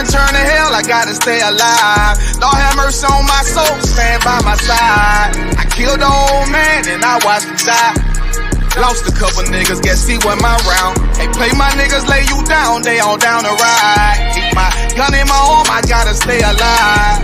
heaven, turn to hell, I gotta stay alive. Lord have mercy on my soul, stand by my side. I killed the old man and I watched him die. Lost a couple niggas, guess he wasn't my round. Hey, play my niggas, lay you down, they all down the ride. Keep my gun in my arm, I gotta stay alive.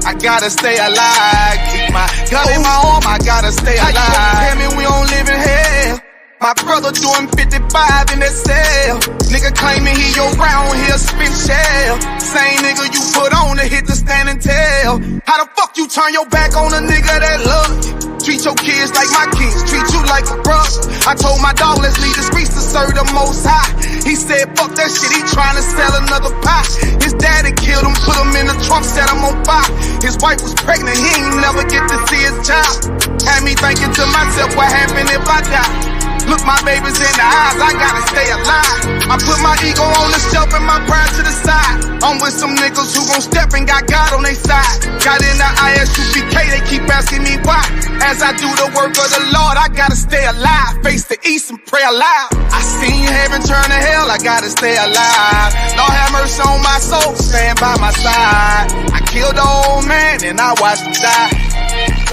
I gotta stay alive. Keep my gun in my arm, I gotta stay alive. How you gon' tell me we don't live in hell? My brother doing 55 in that cell. Nigga claiming he your round, he'll spin shell. Same nigga you put on to hit the stand and tell. How the fuck you turn your back on a nigga that love you? Treat your kids like my kids, treat you like a brother. I told my dog, let's leave the streets to serve the most high. He said, fuck that shit, he tryna sell another pie. His daddy killed him, put him in the trunk, set him on fire. His wife was pregnant, he ain't never get to see his child. Had me thinking to myself, what happened if I die? Look my babies in the eyes, I gotta stay alive. I put my ego on the shelf and my pride to the side. I'm with some niggas who gon' step and got God on their side. Got in the Isupk, they keep asking me why. As I do the work of the Lord, I gotta stay alive. Face the east and pray aloud. I seen heaven turn to hell, I gotta stay alive. Lord have mercy on my soul, stand by my side. I killed the old man and I watched him die.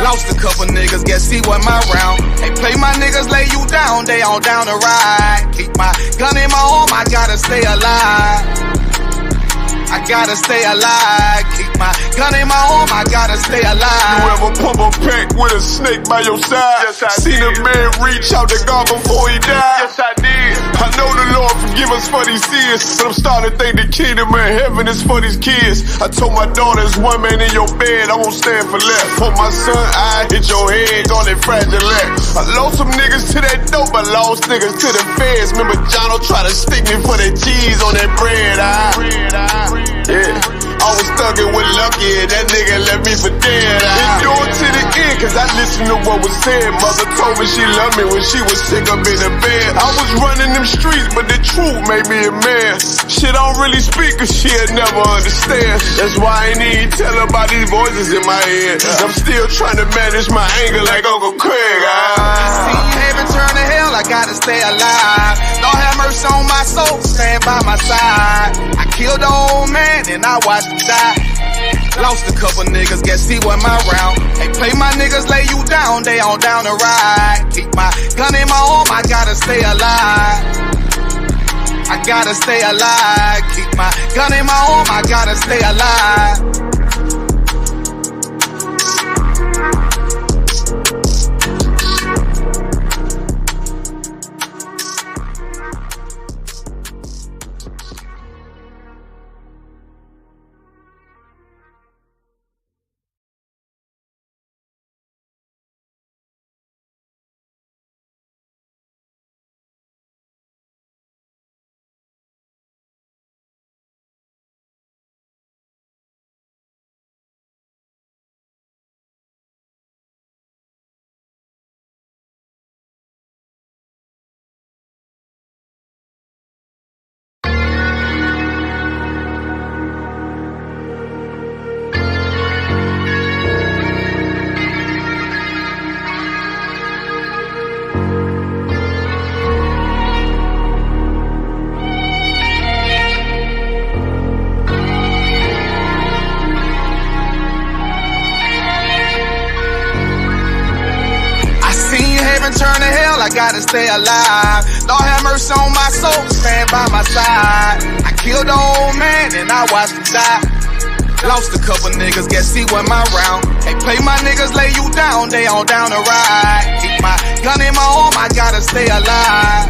Lost a couple niggas, guess he wasn't my round. Hey, play my niggas, lay you down, they all down the ride. Keep my gun in my arm, I gotta stay alive. I gotta stay alive. Keep my gun in my arm, I gotta stay alive. You ever pump a pack with a snake by your side? Yes, I Seen did. a man reach out to God before he died? Yes, I did. I know the Lord forgive us for these sins, but I'm starting to think the kingdom of heaven is for these kids. I told my daughter, there's one man in your bed, I won't stand for left. For my son, I hit your head on that fragile leg. I lost some niggas to that dope, I lost niggas to the feds. Remember Jono tried to stick me for that cheese on that bread. Yeah, I was thuggin' with Lucky and that nigga left me for dead. Endure to the end, cause I listened to what was said. Mother told me she loved me when she was sick up in the bed. I was running them streets, but the truth made me a man. Shit, I don't really speak cause she'll never understand. That's why I ain't even tell her about these voices in my head. I'm still trying to manage my anger like Uncle Craig. See heaven turn to hell, I gotta stay alive. Lord have mercy on my soul, stand by my side. I killed the old man and I watched him die. Lost a couple niggas, guess he wasn't my round. Hey, play my niggas, lay you down, they all down the ride. Keep my gun in my arm, I gotta stay alive. I gotta stay alive. Keep my gun in my arm, I gotta stay alive. Turn to hell, I gotta stay alive. Lord have mercy on my soul, stand by my side. I killed the old man and I watched him die. Lost a couple niggas, guess he wasn't my round. Hey, play my niggas, lay you down, they all down the ride. Keep my gun in my arm, I gotta stay alive.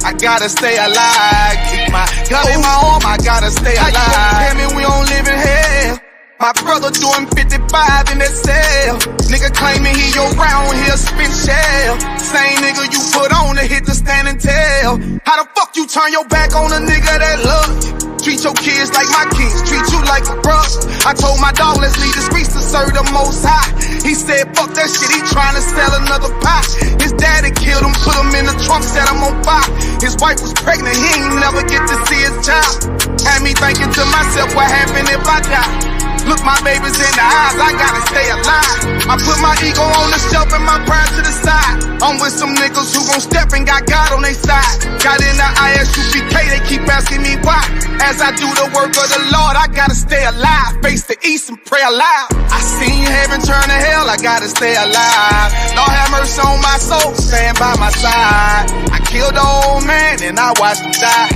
I gotta stay alive. Keep my gun in my arm, I gotta stay alive. How you gon' tell me we don't live in hell? My brother doing 55 in that cell. Nigga claiming he your round, he'll spin shell. Same nigga you put on to hit the stand and tell. How the fuck you turn your back on a nigga that love you? Treat your kids like my kids, treat you like a brother. I told my dog, let's leave the streets to serve the most high. He said, fuck that shit, he tryna sell another pie. His daddy killed him, put him in the trunk, set him on fire. His wife was pregnant, he ain't never get to see his child. Had me thinking to myself, what happened if I die? Look my babies in the eyes, I gotta stay alive. I put my ego on the shelf and my pride to the side. I'm with some niggas who gon' step and got God on their side. Got in the Isupk, they keep asking me why. As I do the work of the Lord, I gotta stay alive. Face the east and pray aloud. I seen heaven turn to hell, I gotta stay alive. Lord have mercy on my soul, stand by my side. I killed the old man and I watched him die.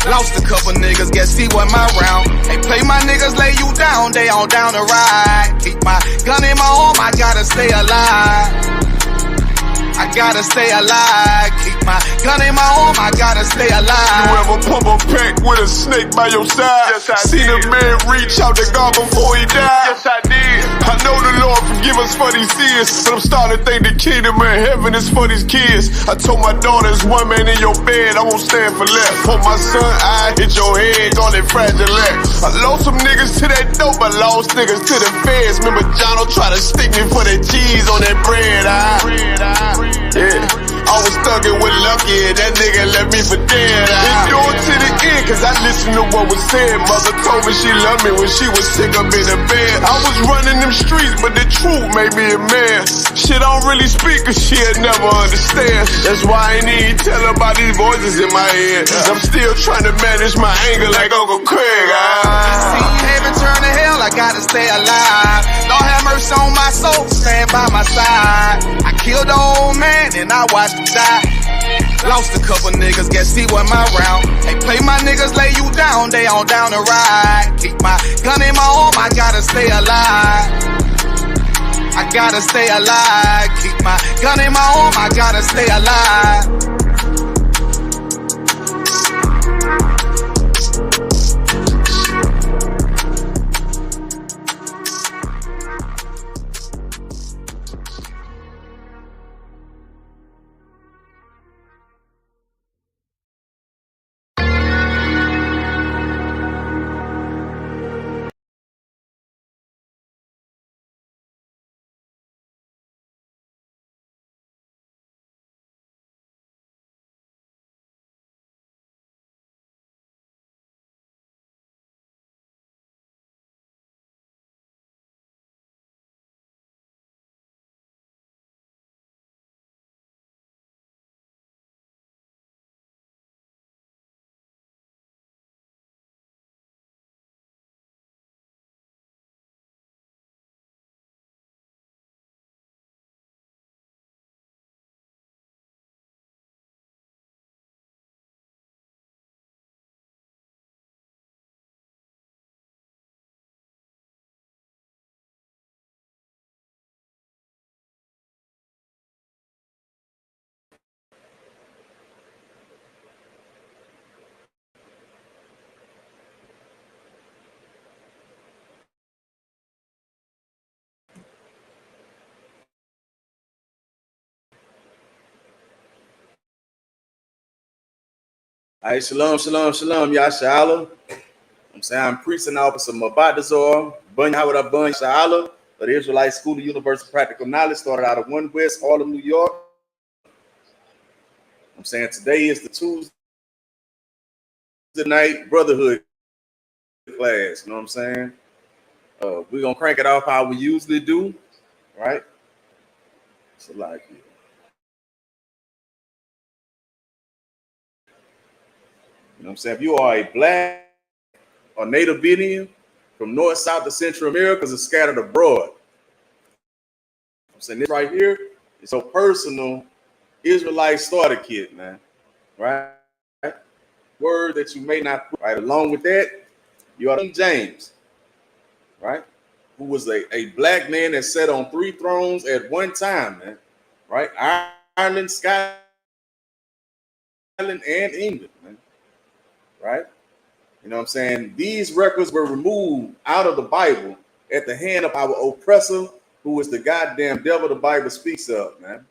Lost a couple niggas, guess he wasn't my round. They play my niggas, lay you down, they all down the ride. Keep my gun in my arm, I gotta stay alive. I gotta stay alive. Keep my gun in my arm, I gotta stay alive. You ever pump a pack with a snake by your side? Yes, I Seen did. a man reach out to God before he died? Yes, I did. I know the Lord forgive us for these sins, but I'm starting to think the kingdom of heaven is for these kids. I told my daughter, it's one man in your bed, I won't stand for less. For my son, I hit your head on that fragile act. I lost some niggas to that dope, I lost niggas to the feds. Remember Jono tried to stick me for that cheese on that bread. Yeah, I was thugging with Lucky and that nigga left me for dead. Endure to the end, cause I listened to what was said. Mother told me she loved me when she was sick up in the bed. I was running them streets, but the truth made me a man. Shit, I don't really speak cause she'll never understand. That's why I ain't even tell her about these voices in my head. I'm still trying to manage my anger like Uncle Craig. See heaven turn to hell, I gotta stay alive. Lord have mercy on my soul, stand by my side. I killed the old man and I watched him die. Lost a couple niggas, guess he wasn't my round. They play my niggas, lay you down, they all down the ride. Keep my gun in my arm, I gotta stay alive. I gotta stay alive. Keep my gun in my arm, I gotta stay alive. Hey, shalom, shalom, shalom, Yashala. I'm saying I'm preaching officer Mabadazor, Bunny Howard Bunny Shala, of the Israelite School of Universal Practical Knowledge, started out of 1 West, Harlem, New York. I'm saying today is the Tuesday night Brotherhood class, you know what I'm saying? We're going to crank it off how we usually do, right? So like it. You know what I'm saying? If you are a black or native Indian from north, south, to central Americas are scattered abroad. I'm saying this right here is so personal Israelite starter kit, man. Right? Word that you may not put right along with that. You are King James, right? Who was a black man that sat on 3 thrones at one time, man. Right? Ireland, Scotland, and England, man. Right? You know what I'm saying? These records were removed out of the Bible at the hand of our oppressor, who is the goddamn devil the Bible speaks of, man.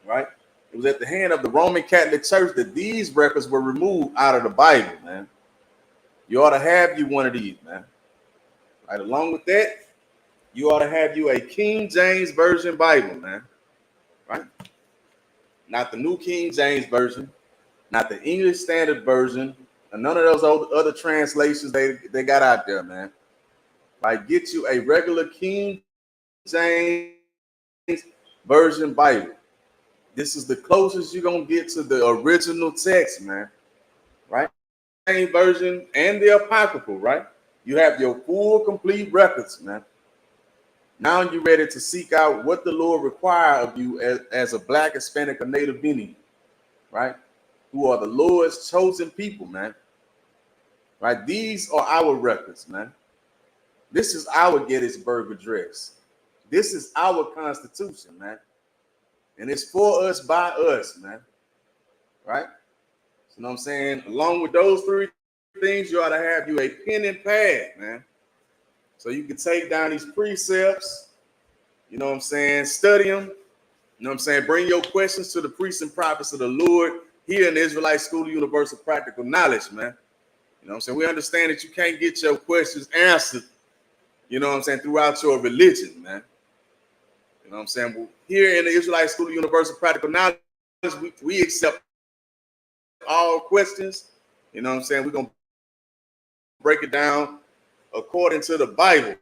Right? It was at the hand of the Roman Catholic Church that these records were removed out of the Bible, man. You ought to have you one of these, man. Right? Along with that, you ought to have you a King James Version Bible, man. Right? Not the New King James Version, not the English Standard Version, and none of those other translations they got out there, man. Like, get you a regular King James Version Bible. This is the closest you're gonna get to the original text, man. Right? Same version and the apocryphal, right? You have your full, complete records, man. Now you're ready to seek out what the Lord requires of you as a Black, Hispanic, or Native Indian, right? Who are the Lord's chosen people, man. Right? These are our records, man. This is our Gettysburg Address. This is our Constitution, man. And it's for us, by us, man. Right? You know what I'm saying? Along with those three things, you ought to have you a pen and pad, man. So you can take down these precepts, you know what I'm saying? Study them, you know what I'm saying? Bring your questions to the priests and prophets of the Lord here in the Israelite School of Universal Practical Knowledge, man. You know what I'm saying? We understand that you can't get your questions answered, you know what I'm saying, throughout your religion, man. You know what I'm saying? Well, here in the Israelite School of Universal Practical Knowledge, we accept all questions. You know what I'm saying? We're going to break it down according to the Bible,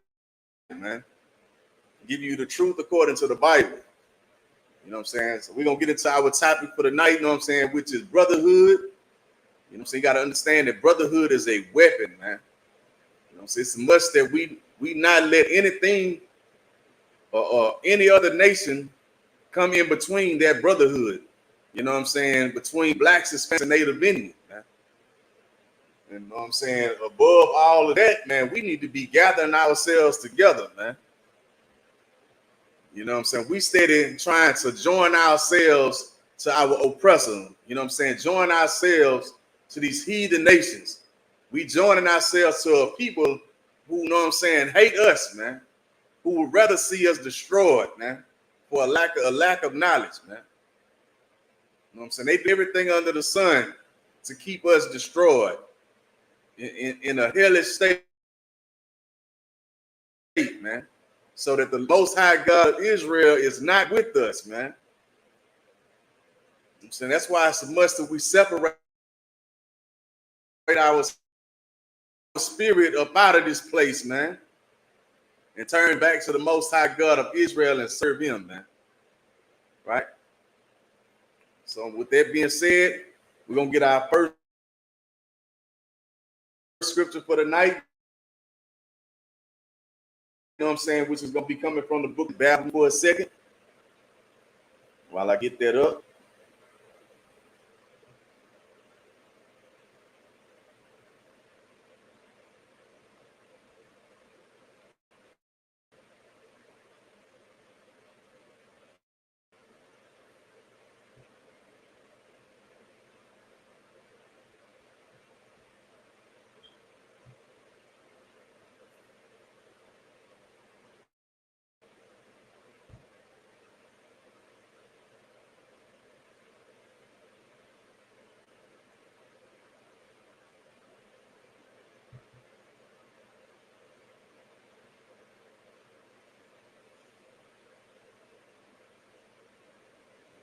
man. Give you the truth according to the Bible. You know what I'm saying? So we're going to get into our topic for the night, you know what I'm saying, which is brotherhood. You know what I'm saying? You got to understand that brotherhood is a weapon, man. You know what I'm saying? It's a must that we not let anything or any other nation come in between that brotherhood. You know what I'm saying? Between Blacks, Hispanics, and Native Indians, man. You know what I'm saying? Above all of that, man, we need to be gathering ourselves together, man. You know what I'm saying? We steady trying to join ourselves to our oppressor. You know what I'm saying? Join ourselves to these heathen nations. We joining ourselves to a people who, you know what I'm saying, hate us, man. Who would rather see us destroyed, man, for a lack of knowledge, man. You know what I'm saying? They do everything under the sun to keep us destroyed in a hellish state, man. So that the Most High God of Israel is not with us, man. You know what I'm saying? That's why it's a must that we separate our spirit up out of this place, man, and turn back to the Most High God of Israel and serve him, man. Right? So with that being said, we're going to get our first scripture for the night. You know what I'm saying? Which is going to be coming from the book of Babel for a second. While I get that up.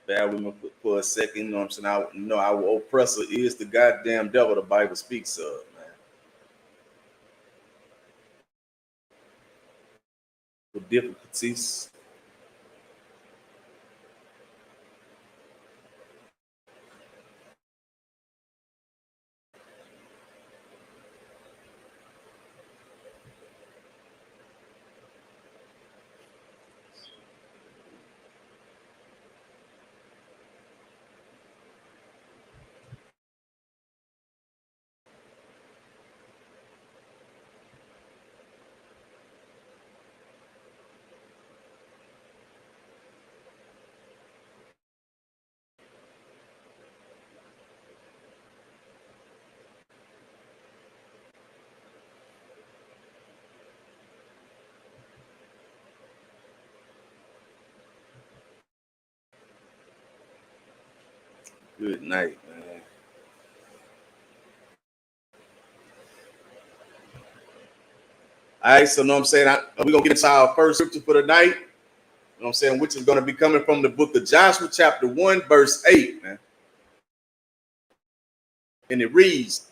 Bear with me for a second. You know what I'm saying? Our oppressor is the goddamn devil the Bible speaks of, man. With difficulties. Good night, man. All right, so you know what I'm saying? We're going to get into our first scripture for the night. You know what I'm saying? Which is going to be coming from the book of Joshua, chapter 1, verse 8, man. And it reads,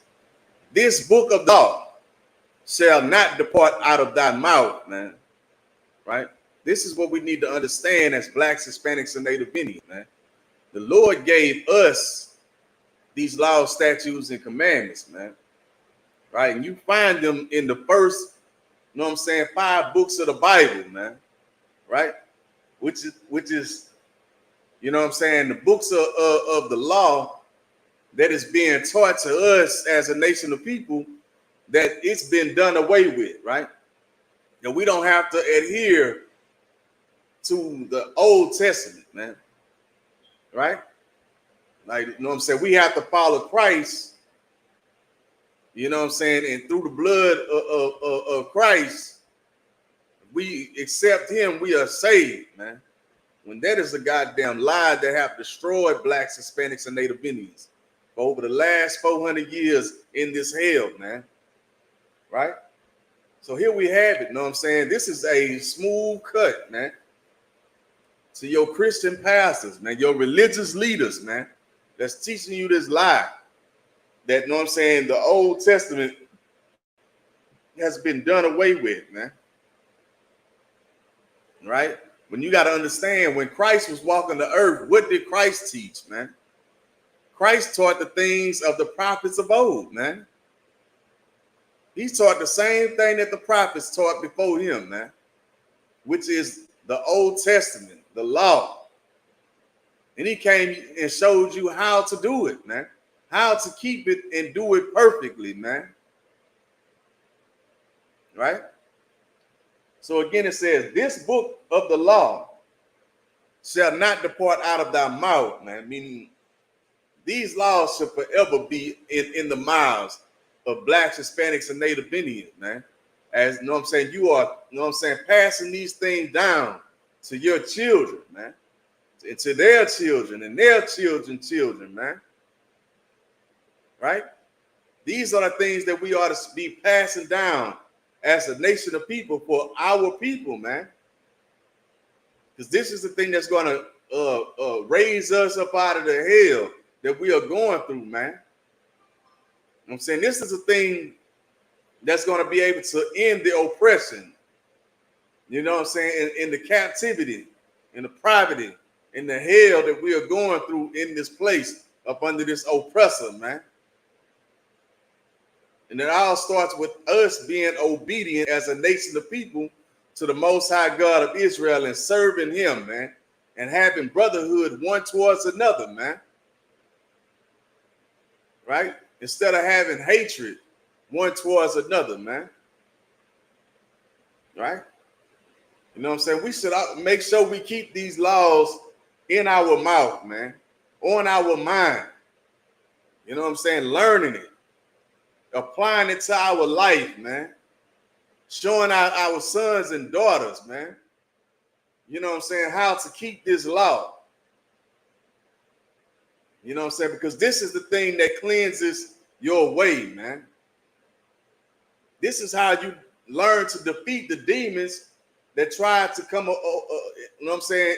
this book of God shall not depart out of thy mouth, man. Right? This is what we need to understand as blacks, Hispanics, and Native Indians, man. The Lord gave us these laws, statutes, and commandments, man. Right? And you find them in the first, you know what I'm saying, 5 books of the Bible, man. Right? Which is, you know what I'm saying, the books of the law that is being taught to us as a nation of people, that it's been done away with, right? And we don't have to adhere to the Old Testament, man. Right? Like, you know what I'm saying? We have to follow Christ, you know what I'm saying? And through the blood of Christ, we accept him, we are saved, man. When that is a goddamn lie that have destroyed blacks, Hispanics, and Native Indians for over the last 400 years in this hell, man. Right? So here we have it, you know what I'm saying? This is a smooth cut, man, to your Christian pastors, man, your religious leaders, man, that's teaching you this lie that, you know what I'm saying, the Old Testament has been done away with, man. Right? When you got to understand, when Christ was walking the earth, what did Christ teach, man? Christ taught the things of the prophets of old, man. He taught the same thing that the prophets taught before him, man, which is the Old Testament, the law. And he came and showed you how to do it, man, how to keep it and do it perfectly, man. Right? So again, it says, this book of the law shall not depart out of thy mouth, man. Meaning these laws shall forever be in the mouths of blacks, Hispanics, and Native Indians, man. As, you know what I'm saying, you are, you know what I'm saying, passing these things down to your children, man. And to their children and their children's children, man. Right? These are the things that we ought to be passing down as a nation of people for our people, man. Because this is the thing that's going to raise us up out of the hell that we are going through, man. You know what I'm saying? This is a thing that's going to be able to end the oppression. You know what I'm saying? In the captivity, in the poverty, in the hell that we are going through in this place up under this oppressor, man. And it all starts with us being obedient as a nation of people to the Most High God of Israel and serving him, man, and having brotherhood one towards another, man. Right? Instead of having hatred one towards another, man. Right? You know what I'm saying? We should make sure we keep these laws in our mouth, man, on our mind. You know what I'm saying? Learning it, applying it to our life, man. Showing our sons and daughters, man. You know what I'm saying? How to keep this law. You know what I'm saying? Because this is the thing that cleanses your way, man. This is how you learn to defeat the demons that try to come, you know what I'm saying,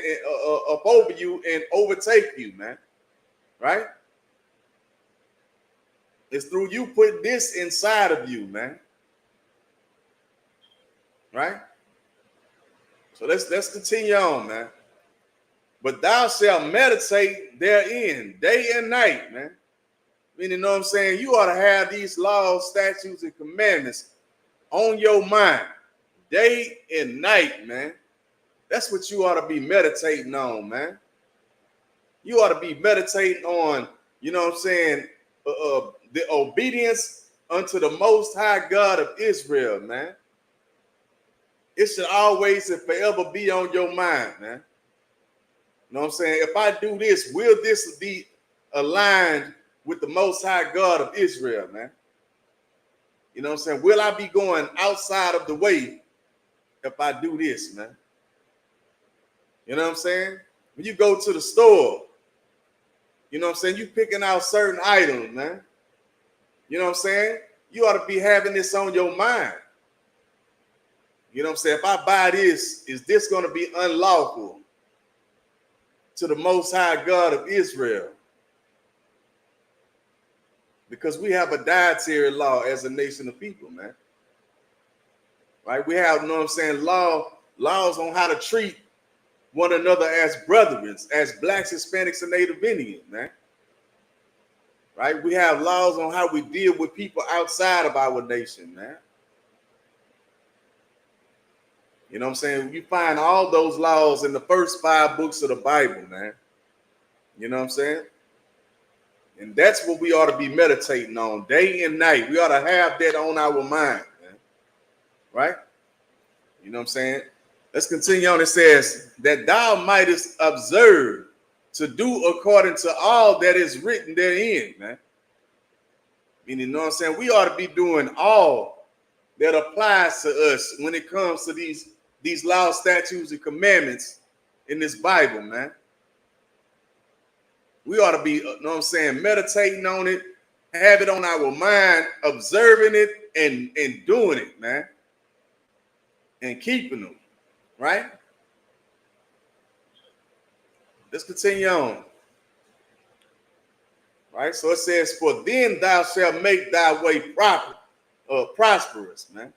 up over you and overtake you, man. Right? It's through you putting this inside of you, man. Right? So let's continue on, man. But thou shalt meditate therein day and night, man. Meaning, you know what I'm saying? You ought to have these laws, statutes, and commandments on your mind day and night, man. That's what you ought to be meditating on, man. You ought to be meditating on, you know what I'm saying, the obedience unto the Most High God of Israel, man. It should always and forever be on your mind, man. You know what I'm saying? If I do this, will this be aligned with the Most High God of Israel, man? You know what I'm saying? Will I be going outside of the way if I do this, man? You know what I'm saying? When you go to the store, you know what I'm saying? You picking out certain items, man. You know what I'm saying? You ought to be having this on your mind. You know what I'm saying? If I buy this, is this going to be unlawful to the Most High God of Israel? Because we have a dietary law as a nation of people, man. right? We have, you know what I'm saying, laws on how to treat one another as brethren, as blacks, Hispanics, and Native Indians, man. Right? We have laws on how we deal with people outside of our nation, man. You know what I'm saying? You find all those laws in the first 5 books of the Bible, man. You know what I'm saying? And that's what we ought to be meditating on day and night. We ought to have that on our mind, man. Right? You know what I'm saying? Let's continue on. It says that thou mightest observe to do according to all that is written therein, man. Meaning, you know what I'm saying? We ought to be doing all that applies to us when it comes to these laws, statutes, and commandments in this Bible, man. We ought to be, you know what I'm saying, meditating on it, have it on our mind, observing it, and doing it, man. And keeping them, right? Let's continue on. Right? So it says, for then thou shalt make thy way prosperous, man.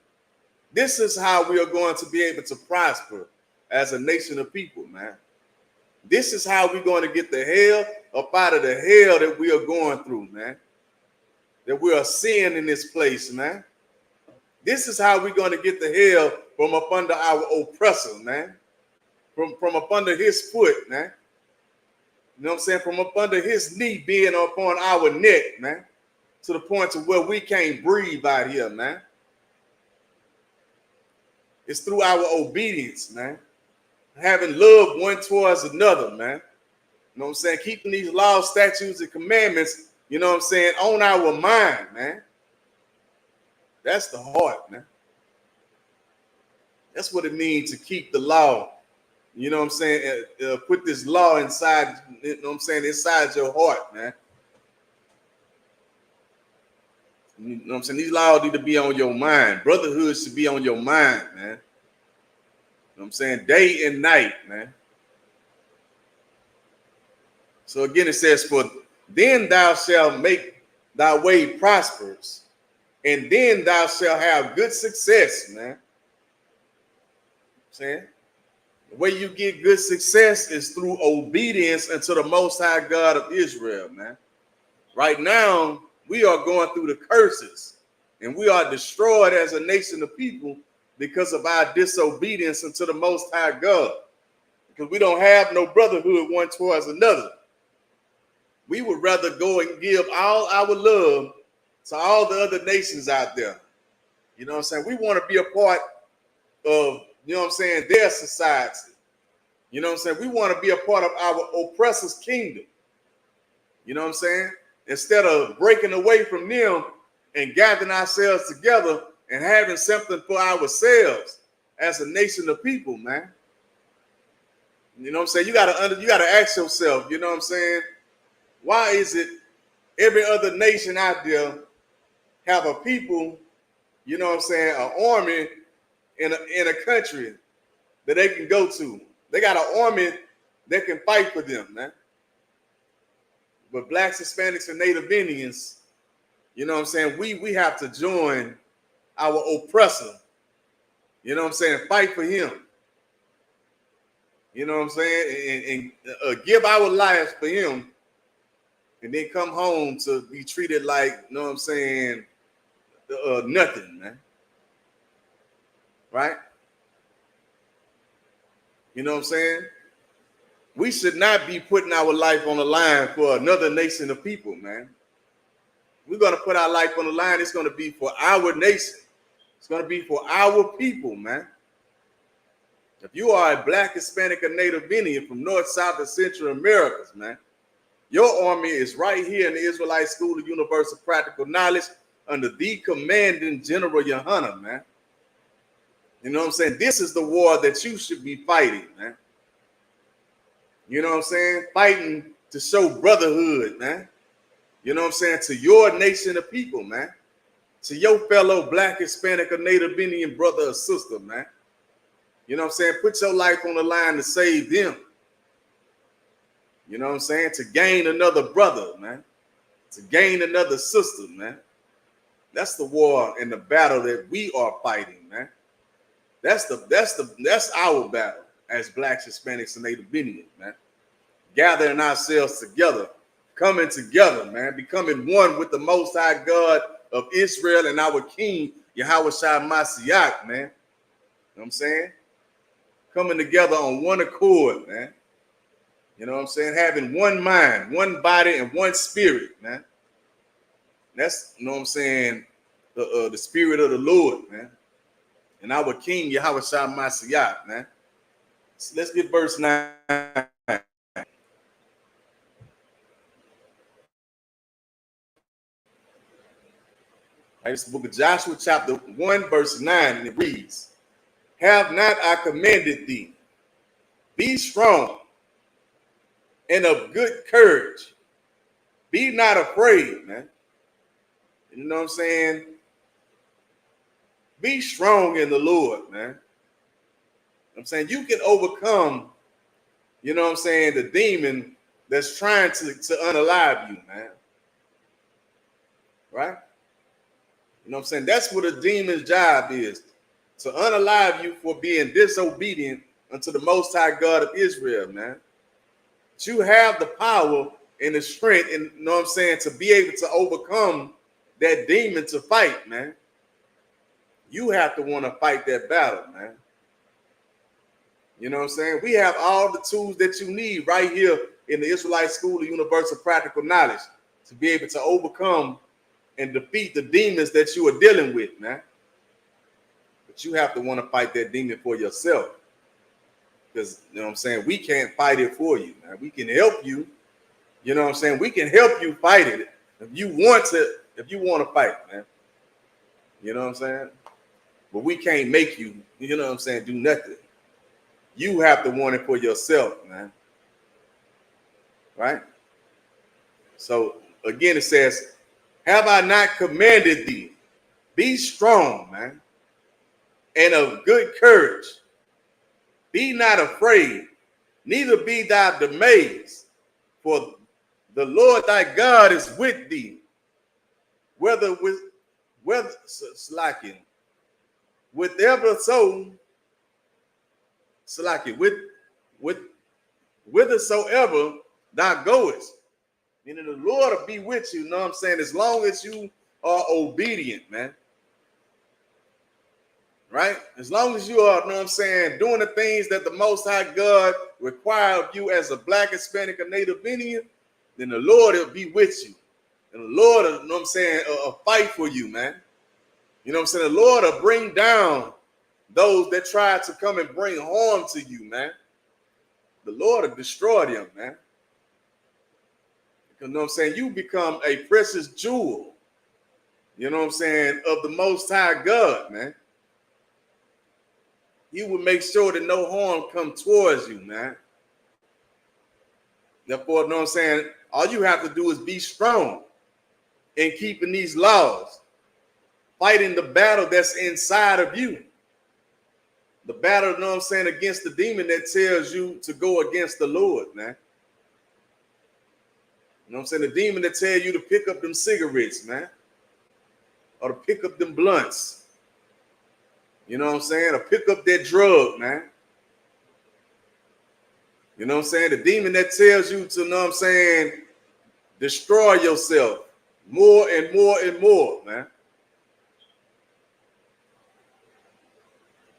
This is how we are going to be able to prosper as a nation of people, man. This is how we're going to get the hell up out of the hell that we are going through, man. That we are seeing in this place, man. This is how we're going to get the hell from up under our oppressor, man. From up under his foot, man. You know what I'm saying? From up under his knee being upon our neck, man. To the point to where we can't breathe out here, man. It's through our obedience, man. Having love one towards another, man. You know what I'm saying? Keeping these laws, statutes, and commandments, you know what I'm saying, on our mind, man. That's the heart, man. That's what it means to keep the law. You know what I'm saying? Put this law inside, you know what I'm saying, inside your heart, man. You know what I'm saying? These laws need to be on your mind. Brotherhood should be on your mind, man. You know what I'm saying? Day and night, man. So again, it says, for then thou shalt make thy way prosperous, and then thou shalt have good success, man. You know what I'm saying? The way you get good success is through obedience unto the Most High God of Israel, man. Right now, we are going through the curses, and we are destroyed as a nation of people because of our disobedience unto the Most High God. Because we don't have no brotherhood one towards another. We would rather go and give all our love to all the other nations out there. You know what I'm saying? We want to be a part of, you know what I'm saying, their society. You know what I'm saying? We want to be a part of our oppressor's kingdom. You know what I'm saying? Instead of breaking away from them and gathering ourselves together and having something for ourselves as a nation of people, man. You know what I'm saying? You gotta ask yourself, you know what I'm saying? Why is it every other nation out there have a people, you know what I'm saying, an army in a country that they can go to? They got an army that can fight for them, man. But blacks, Hispanics, and Native Indians, you know what I'm saying, we have to join our oppressor. You know what I'm saying? Fight for him. You know what I'm saying? And give our lives for him. And then come home to be treated like, you know what I'm saying, nothing, man. Right? You know what I'm saying? We should not be putting our life on the line for another nation of people, man. We're going to put our life on the line. It's going to be for our nation. It's going to be for our people, man. If you are a black, Hispanic, or Native Indian from North, South, and Central Americas, man, your army is right here in the Israelite School of Universal Practical Knowledge under the commanding General Yohana, man. You know what I'm saying? This is the war that you should be fighting, man. You know what I'm saying? Fighting to show brotherhood, man. You know what I'm saying? To your nation of people, man. To your fellow black, Hispanic, or Native Indian brother or sister, man. You know what I'm saying? Put your life on the line to save them. You know what I'm saying? To gain another brother, man. To gain another sister, man. That's the war and the battle that we are fighting, man. That's our battle as blacks, Hispanics, and Native Indians, man. Gathering ourselves together, coming together, man, becoming one with the Most High God of Israel and our King, Yahweh Shai Mashiach, man. You know what I'm saying? Coming together on one accord, man. You know what I'm saying? Having one mind, one body, and one spirit, man. That's, you know what I'm saying, the spirit of the Lord, man. And our King, Yahweh Shai Mashiach, man. So let's get verse 9. Right, it's the book of Joshua, chapter 1, verse 9, and it reads, Have not I commanded thee, be strong and of good courage. Be not afraid, man. You know what I'm saying? Be strong in the Lord, man. I'm saying you can overcome, you know what I'm saying, the demon that's trying to unalive you, man. Right? You know what I'm saying? That's what a demon's job is, to unalive you for being disobedient unto the Most High God of Israel, man. But you have the power and the strength, and you know what I'm saying, to be able to overcome that demon to fight, man. You have to want to fight that battle, man. You know what I'm saying? We have all the tools that you need right here in the Israelite School of Universal Practical Knowledge to be able to overcome and defeat the demons that you are dealing with, man. But you have to want to fight that demon for yourself. Because, you know what I'm saying, we can't fight it for you, man. We can help you. You know what I'm saying? We can help you fight it if you want to fight, man. You know what I'm saying? But we can't make you, you know what I'm saying, do nothing. You have to want it for yourself, man. Right? So again, it says, Have I not commanded thee? Be strong, man, and of good courage. Be not afraid, neither be thou amazed, for the Lord thy God is with thee, slacking, whithersoever thou goest. Meaning the Lord will be with you, you know what I'm saying, as long as you are obedient, man. Right? As long as you are, you know what I'm saying, doing the things that the Most High God require of you as a black, Hispanic, or Native Indian, then the Lord will be with you. And the Lord will, you know what I'm saying, fight for you, man. You know what I'm saying? The Lord will bring down those that try to come and bring harm to you, man. The Lord will destroy them, man. Because, you know what I'm saying, you become a precious jewel, you know what I'm saying, of the Most High God, man. He will make sure that no harm come towards you, man. Therefore, you know what I'm saying, all you have to do is be strong in keeping these laws, fighting the battle that's inside of you. The battle, you know what I'm saying, against the demon that tells you to go against the Lord, man. You know what I'm saying? The demon that tell you to pick up them cigarettes, man. Or to pick up them blunts. You know what I'm saying? Or pick up that drug, man. You know what I'm saying? The demon that tells you to, you know what I'm saying, destroy yourself more and more and more, man.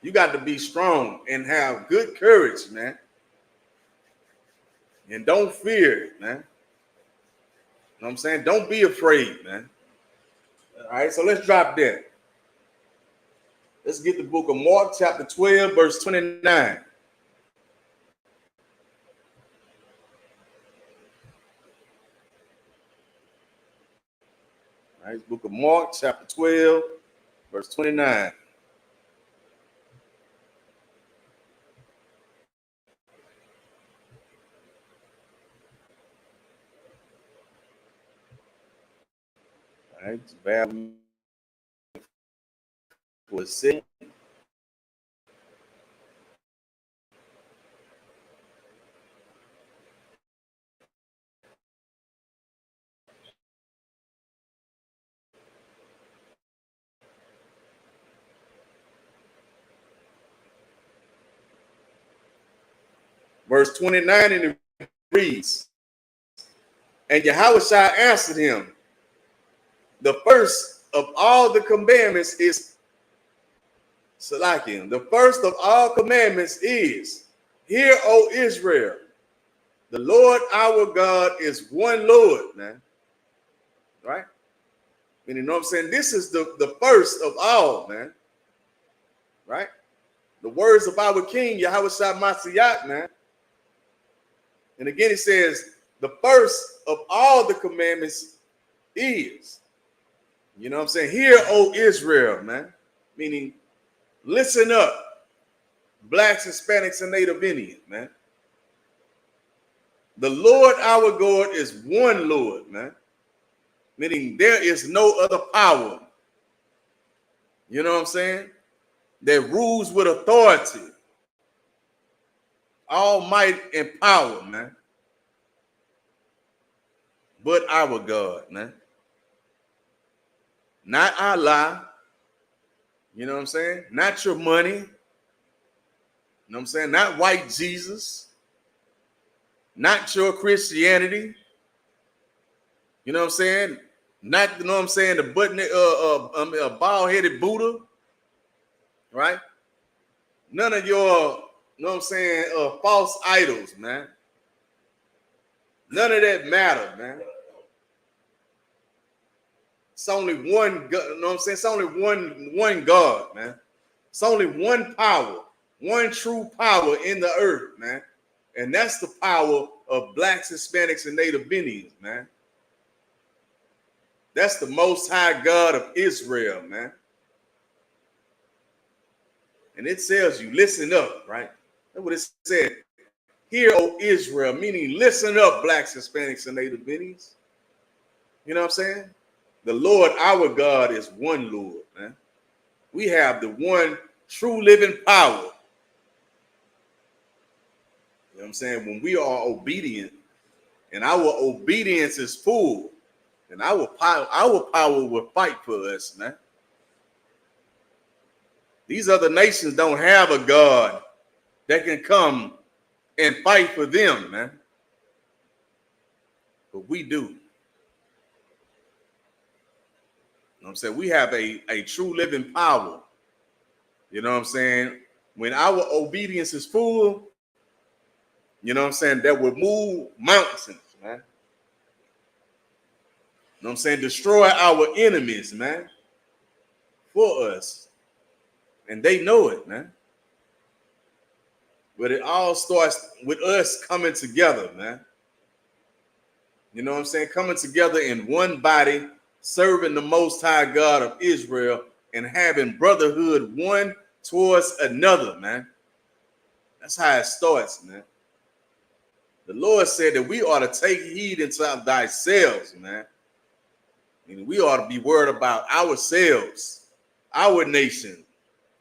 You got to be strong and have good courage, man. And don't fear it, man. You know what I'm saying? Don't be afraid, man. All right, so let's drop that. Let's get the book of Mark, chapter 12, verse 29. All right, book of Mark, chapter 12, verse 29. All right, it's bad for a second. Verse 29, and it reads, and Yahushua answered him, the first of all the commandments is Salakim. The first of all commandments is, hear, O Israel, the Lord our God is one Lord, man. Right? And you know what I'm saying? This is the first of all, man. Right? The words of our King, Yahushua Mashiach, man. And again, it says, the first of all the commandments is, you know what I'm saying? Hear, O Israel, man. Meaning, listen up, blacks, Hispanics, and Native Indians, man. The Lord our God is one Lord, man. Meaning there is no other power. You know what I'm saying? That rules with authority, all might and power, man. But our God, man. Not Allah. You know what I'm saying? Not your money. You know what I'm saying? Not white Jesus. Not your Christianity. You know what I'm saying? Not, you know what I'm saying, the button, a bald-headed Buddha. Right? None of your, you know what I'm saying, false idols, man. None of that matter, man. It's only one God, you know what I'm saying? It's only one God, man. It's only one power, one true power in the earth, man. And that's the power of blacks, Hispanics, and Native Indians, man. That's the Most High God of Israel, man. And it tells you, listen up, right? That's what it said. Hear, O Israel, meaning listen up, blacks, Hispanics, and Native Indians. You know what I'm saying? The Lord, our God, is one Lord, man. We have the one true living power. You know what I'm saying? When we are obedient and our obedience is full, then our power will fight for us, man. These other nations don't have a God that can come and fight for them, man. But we do. You know what I'm saying? We have a true living power. You know what I'm saying? When our obedience is full, you know what I'm saying, that will move mountains, man. You know what I'm saying? Destroy our enemies, man, for us. And they know it, man. But it all starts with us coming together, man. You know what I'm saying? Coming together in one body, serving the Most High God of Israel, and having brotherhood one towards another, man. That's how it starts, man. The Lord said that we ought to take heed into thyself, man. And we ought to be worried about ourselves, our nation,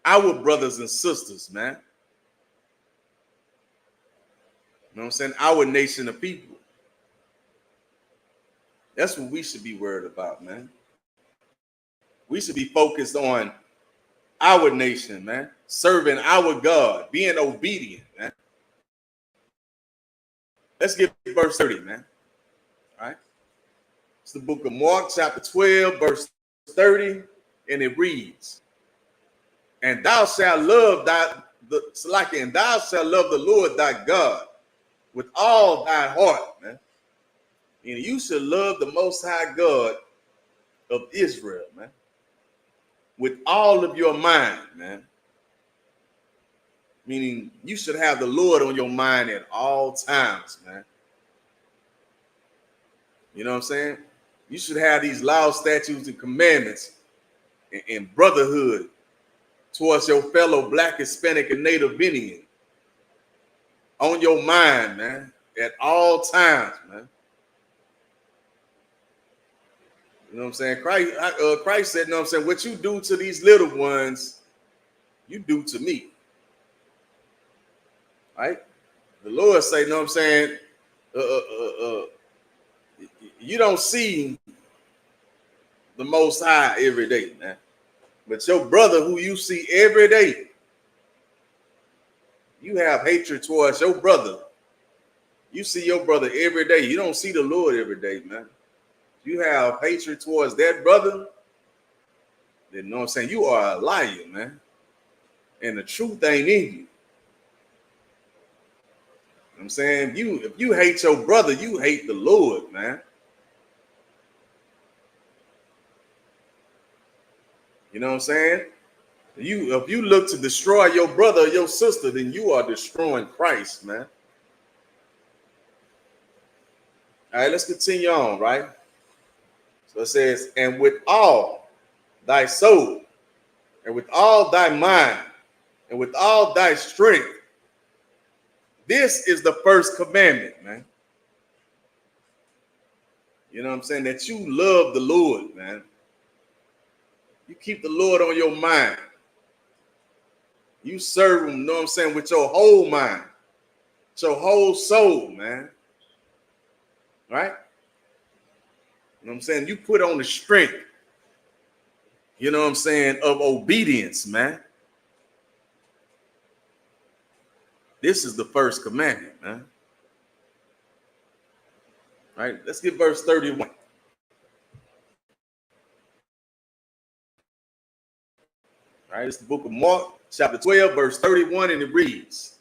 our brothers and sisters, man. You know what I'm saying? Our nation of people. That's what we should be worried about, man. We should be focused on our nation, man. Serving our God, being obedient, man. Let's get verse 30, man. All right. It's the book of Mark, chapter 12, verse 30, and it reads, and thou shalt love and thou shalt love the Lord thy God with all thy heart, man. And you should love the Most High God of Israel, man, with all of your mind, man. Meaning you should have the Lord on your mind at all times, man. You know what I'm saying? You should have these laws, statutes, and commandments and brotherhood towards your fellow black, Hispanic, and Native Indian on your mind, man, at all times, man. You know what I'm saying? Christ said, you know what I'm saying, what you do to these little ones, you do to me. Right? The Lord say, you know what I'm saying, you don't see the Most High every day, man. But your brother who you see every day, you have hatred towards your brother You see your brother every day. You don't see the Lord every day, man. You have hatred towards that brother, then you know what I'm saying? You are a liar, man. And the truth ain't in you. You know what I'm saying? If you hate your brother, you hate the Lord, man. You know what I'm saying? If you look to destroy your brother or your sister, then you are destroying Christ, man. All right, let's continue on, right? So it says, and with all thy soul, and with all thy mind, and with all thy strength, this is the first commandment, man. You know what I'm saying? That you love the Lord, man. You keep the Lord on your mind. You serve him, you know what I'm saying, with your whole mind, your whole soul, man. Right? You know what I'm saying? You put on the strength, you know what I'm saying, of obedience, man. This is the first commandment, man. Right? Let's get verse 31. Right? It's the book of Mark, chapter 12, verse 31, and it reads,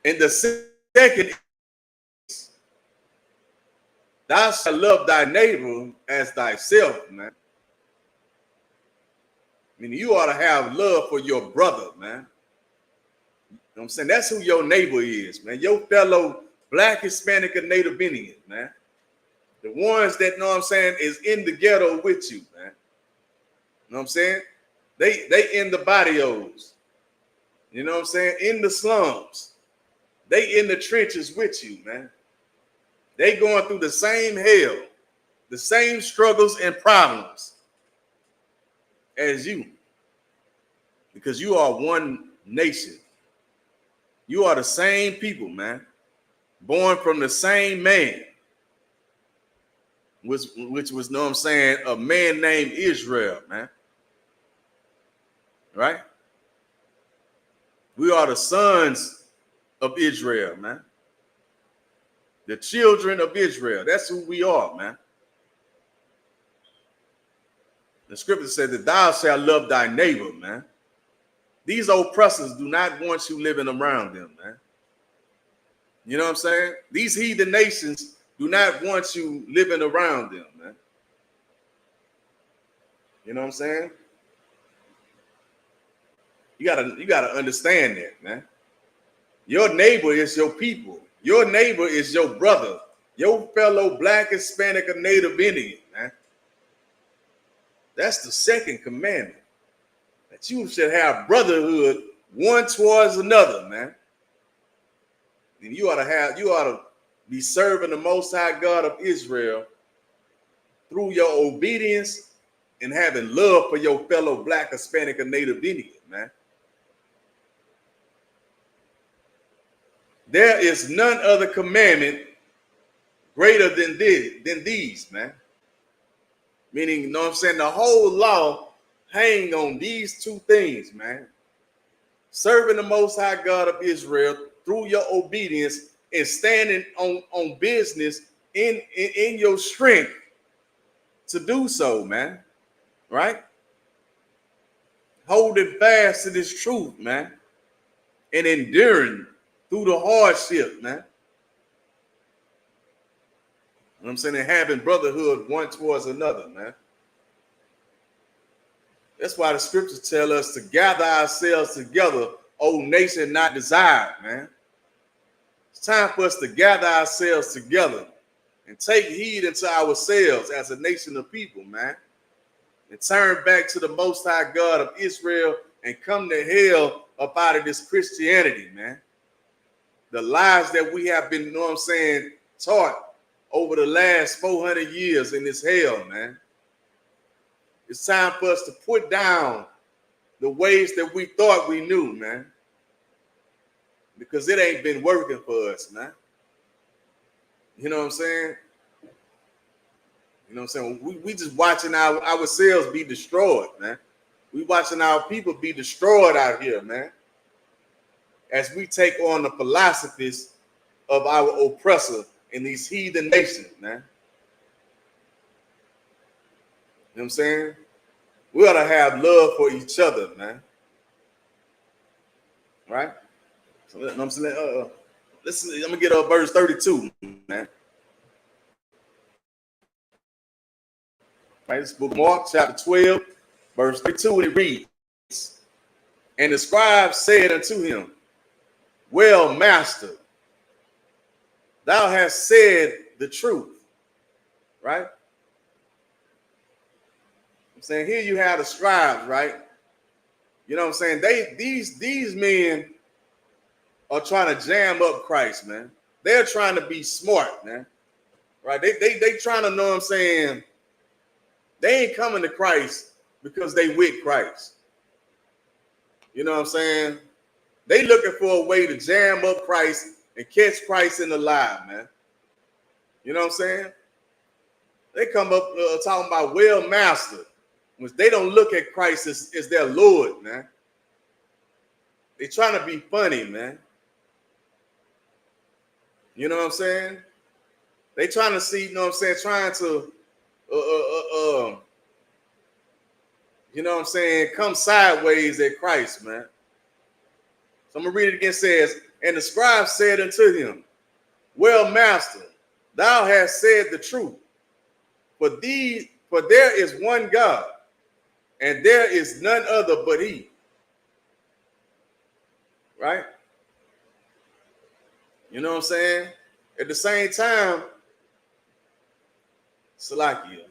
and the second is, thou shalt love thy neighbor as thyself, man. I mean, you ought to have love for your brother, man. You know what I'm saying? That's who your neighbor is, man. Your fellow Black, Hispanic, and Native Indian, man. The ones that, know what I'm saying, is in the ghetto with you, man. You know what I'm saying? They in the barrios. You know what I'm saying? In the slums. They in the trenches with you, man. They going through the same hell, the same struggles and problems as you. Because you are one nation. You are the same people, man. Born from the same man. Which was, know what I'm saying, a man named Israel, man. Right? We are the sons of Israel, man. The children of Israel. That's who we are, man. The scripture says that thou shalt love thy neighbor, man. These oppressors do not want you living around them, man. You know what I'm saying? These heathen nations do not want you living around them, man. You know what I'm saying? You gotta understand that, man. Your neighbor is your people. Your neighbor is your brother, your fellow Black, Hispanic, or Native Indian, man. That's the second commandment. That you should have brotherhood one towards another, man. And you ought to be serving the Most High God of Israel through your obedience and having love for your fellow Black, Hispanic, and Native Indian, man. There is none other commandment greater than these, man. Meaning, you know what I'm saying, the whole law hang on these two things, man. Serving the Most High God of Israel through your obedience and standing on business in your strength to do so, man. Right? Holding fast to this truth, man. And enduring through the hardship, man. You know what I'm saying? And having brotherhood one towards another, man. That's why the scriptures tell us to gather ourselves together, O nation not desired, man. It's time for us to gather ourselves together and take heed unto ourselves as a nation of people, man. And turn back to the Most High God of Israel and come to hell up out of this Christianity, man. The lies that we have been, you know what I'm saying, taught over the last 400 years in this hell, man. It's time for us to put down the ways that we thought we knew, man. Because it ain't been working for us, man. You know what I'm saying? You know what I'm saying? We just watching ourselves be destroyed, man. We watching our people be destroyed out here, man. As we take on the philosophies of our oppressor in these heathen nations, man. You know what I'm saying? We ought to have love for each other, man. Right? So, you know what I'm saying? Listen, I'm gonna get up verse 32, man. Right, this book of Mark, chapter 12, verse 32, and it reads, and the scribe said unto him, well, master, thou hast said the truth. Right? I'm saying here you have the scribes, right? You know what I'm saying? These men are trying to jam up Christ, man. They're trying to be smart, man. Right? They trying to know what I'm saying. They ain't coming to Christ because they with Christ. You know what I'm saying? They looking for a way to jam up Christ and catch Christ in the lie, man. You know what I'm saying? They come up talking about well, master, which they don't look at Christ as their Lord, man. They trying to be funny, man. You know what I'm saying? They trying to see, you know what I'm saying, trying to you know what I'm saying, come sideways at Christ, man. So I'm gonna read it again. It says, and the scribe said unto him, well, master, thou hast said the truth. For there is one God, and there is none other but he. Right? You know what I'm saying? At the same time, Salakia.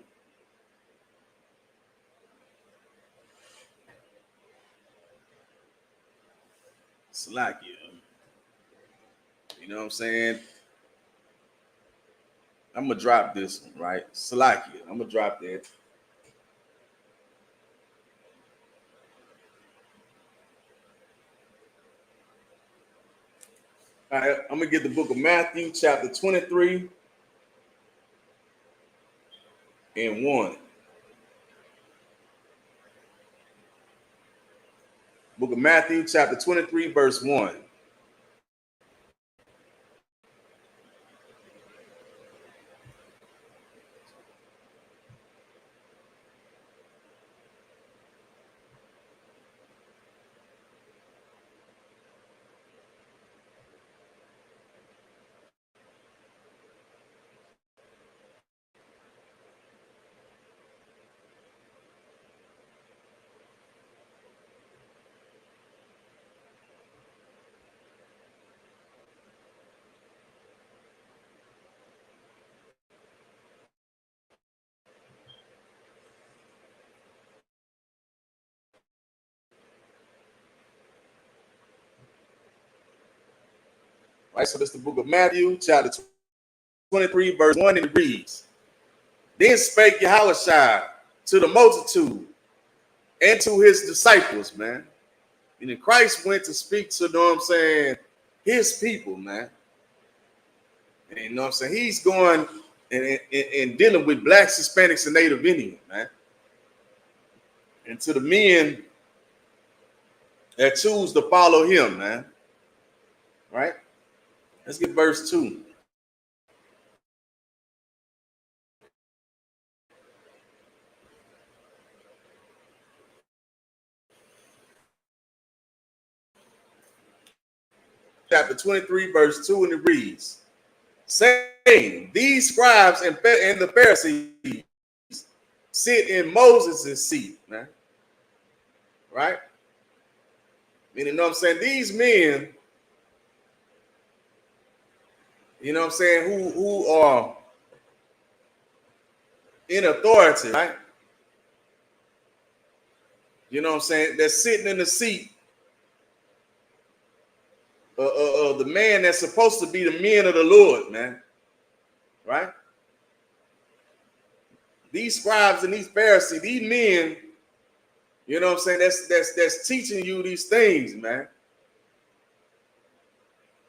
You know what I'm saying? I'm gonna drop this one, right? Salakia. I'm gonna drop that. All right, I'm gonna get the book of Matthew, chapter 23 and 1. Book of Matthew, chapter 23, verse 1. Right, so this is the book of Matthew, chapter 23, verse 1, and it reads, then spake Yahushua to the multitude and to his disciples, man. And then Christ went to speak to, you know what I'm saying, his people, man. And you know what I'm saying? He's going and dealing with blacks, Hispanics, and Native Indians, man. And to the men that choose to follow him, man. Right? Let's get verse 2. Chapter 23, verse 2, and it reads, saying, these scribes and the Pharisees sit in Moses' seat, man. Right? And you know what I'm saying? These men, you know what I'm saying, who are in authority, right? You know what I'm saying? They're sitting in the seat of the man that's supposed to be the men of the Lord, man. Right? These scribes and these Pharisees, these men, you know what I'm saying, that's teaching you these things, man.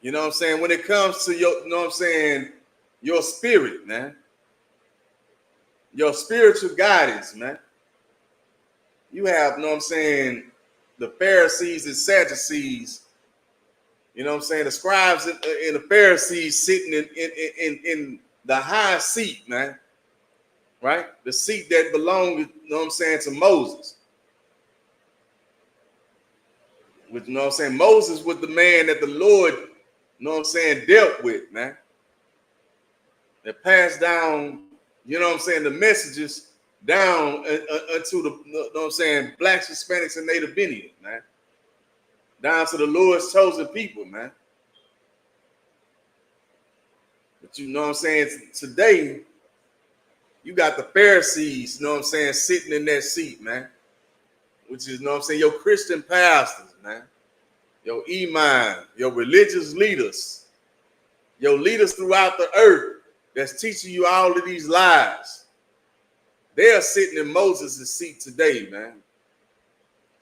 You know what I'm saying? When it comes to your, you know what I'm saying, your spirit, man. Your spiritual guidance, man. You have, you know what I'm saying, the Pharisees and Sadducees You know what I'm saying? The scribes and the Pharisees sitting in the high seat, man. Right? The seat that belonged, you know what I'm saying, to Moses. Which, you know what I'm saying? Moses was the man that the Lord, you know what I'm saying, dealt with, man. That passed down, you know what I'm saying, the messages down unto the, you know what I'm saying, blacks, Hispanics, and Native Indians, man. Down to the Lord's chosen people, man. But you know what I'm saying, today, you got the Pharisees, you know what I'm saying, sitting in that seat, man. Which is, you know what I'm saying, your Christian pastors, man. Your imam, your religious leaders, your leaders throughout the earth that's teaching you all of these lies. They are sitting in Moses' seat today, man.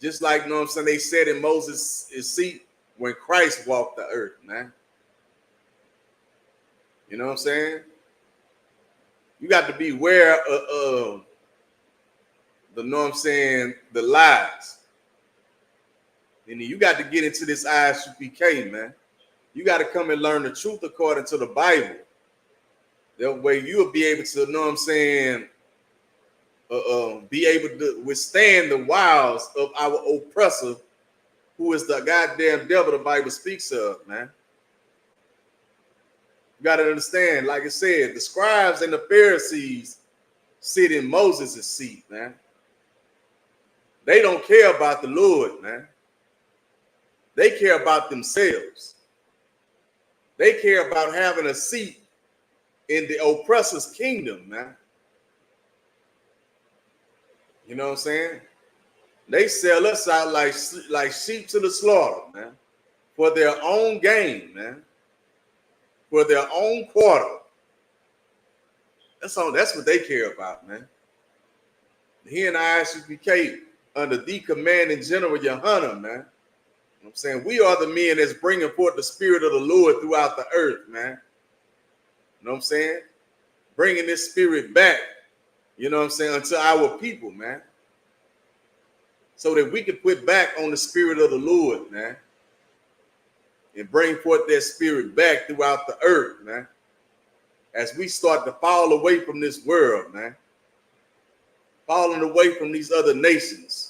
Just like, you know what I'm saying, they sat in Moses' seat when Christ walked the earth, man. You know what I'm saying? You got to be aware of the, you know what I'm saying, the lies. And you got to get into this Isupk, man. You got to come and learn the truth according to the Bible. That way you'll be able to, you know what I'm saying, be able to withstand the wiles of our oppressor, who is the goddamn devil the Bible speaks of, man. You got to understand, like I said, the scribes and the Pharisees sit in Moses' seat, man. They don't care about the Lord, man. They care about themselves. They care about having a seat in the oppressor's kingdom, man. You know what I'm saying? They sell us out like sheep to the slaughter, man, for their own gain, man, for their own quarter. That's what they care about, man. He and I should be under the commanding general Yohana, man. You know what I'm saying? We are the men that's bringing forth the spirit of the Lord throughout the earth, man. You know what I'm saying? Bringing this spirit back, you know what I'm saying, unto our people, man. So that we can put back on the spirit of the Lord, man. And bring forth that spirit back throughout the earth, man. As we start to fall away from this world, man. Falling away from these other nations.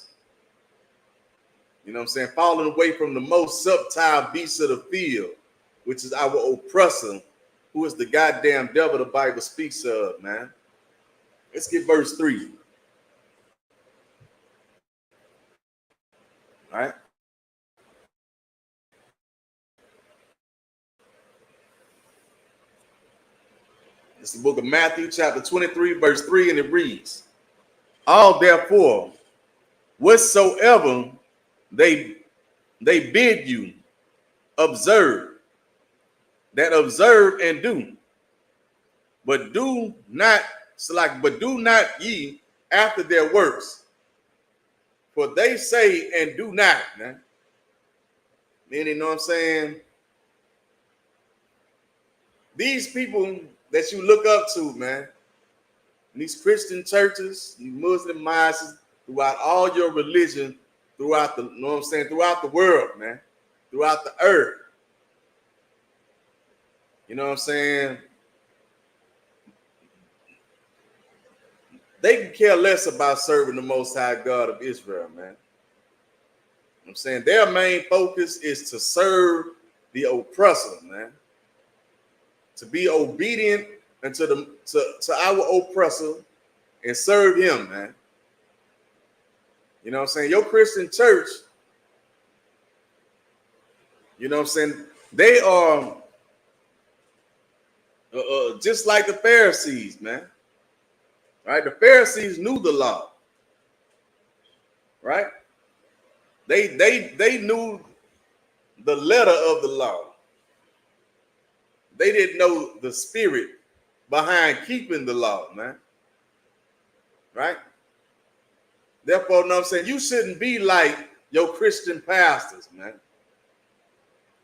You know what I'm saying? Falling away from the most subtile beast of the field, which is our oppressor, who is the goddamn devil the Bible speaks of, man. Let's get verse 3. All right. It's the book of Matthew, chapter 23, verse 3, and it reads, all therefore, whatsoever they bid you, observe and do, but do not ye after their works, for they say and do not, man. Meaning, you know what I'm saying? These people that you look up to, man, these Christian churches, these Muslim mosques, throughout all your religion, throughout the, you know what I'm saying, throughout the world, man, throughout the earth. You know what I'm saying? They can care less about serving the Most High God of Israel, man. You know what I'm saying? Their main focus is to serve the oppressor, man. To be obedient unto to our oppressor and serve him, man. You know what I'm saying? Your Christian church, you know what I'm saying? They are just like the Pharisees, man. Right? The Pharisees knew the law. Right? They knew the letter of the law. They didn't know the spirit behind keeping the law, man. Right? Therefore, you know what I'm saying, you shouldn't be like your Christian pastors, man.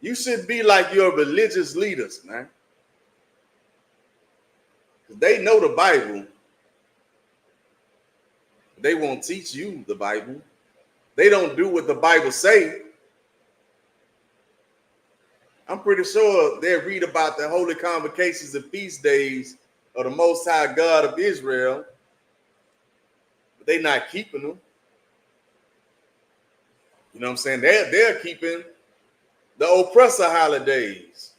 You shouldn't be like your religious leaders, man. They know the Bible. They won't teach you the Bible. They don't do what the Bible say. I'm pretty sure they read about the holy convocations and feast days of the Most High God of Israel, but they're not keeping them. You know what I'm saying? They're keeping the oppressor holidays,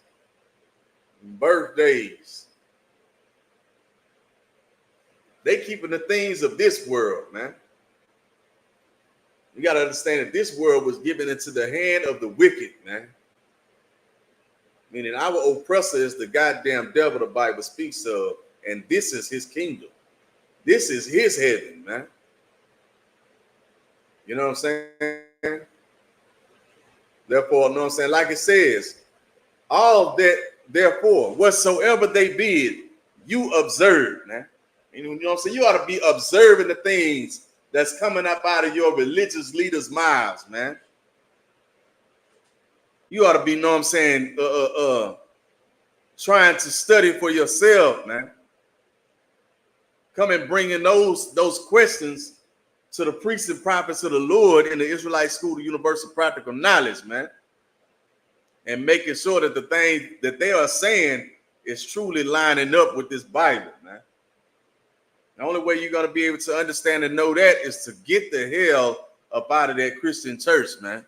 birthdays. They keeping the things of this world, man. You got to understand that this world was given into the hand of the wicked, man. Meaning our oppressor is the goddamn devil the Bible speaks of, and this is his kingdom. This is his heaven, man. You know what I'm saying? Therefore, you know what I'm saying? Like it says, all that, therefore, whatsoever they bid, you observe, man. You know what I'm saying? You ought to be observing the things that's coming up out of your religious leaders' mouths, man. You ought to be, you know what I'm saying, trying to study for yourself, man. Come and bringing those questions to the priests and prophets of the Lord in the Israelite School of Universal Practical Knowledge, man. And making sure that the thing that they are saying is truly lining up with this Bible, man. The only way you're going to be able to understand and know that is to get the hell up out of that Christian church, man.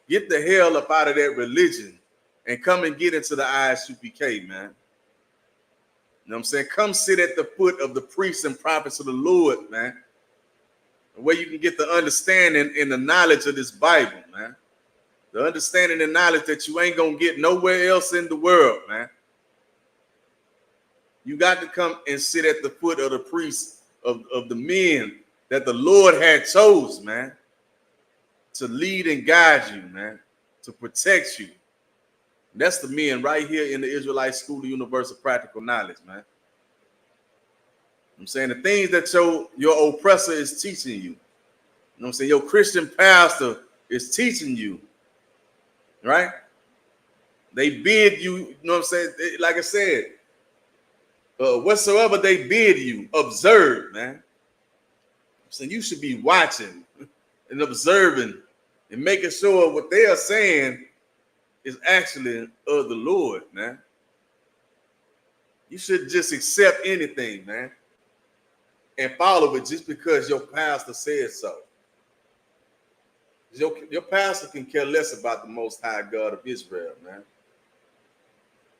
Get the hell up out of that religion and come and get into the Isupk, man. You know what I'm saying? Come sit at the foot of the priests and prophets of the Lord, man. Where you can get the understanding and the knowledge of this Bible, man. The understanding and knowledge that you ain't going to get nowhere else in the world, man. You got to come and sit at the foot of the priests of the men that the Lord had chose, man, to lead and guide you, man, to protect you. That's the men right here in the Israelite School of Universal Practical Knowledge, man. I'm saying the things that your oppressor is teaching you. You know what I'm saying? Your Christian pastor is teaching you, right? They bid you, you know what I'm saying? Like I said, whatsoever they bid you, observe, man. So you should be watching and observing and making sure what they are saying is actually of the Lord, man. You shouldn't just accept anything, man, and follow it just because your pastor says so. Your pastor can care less about the Most High God of Israel, man.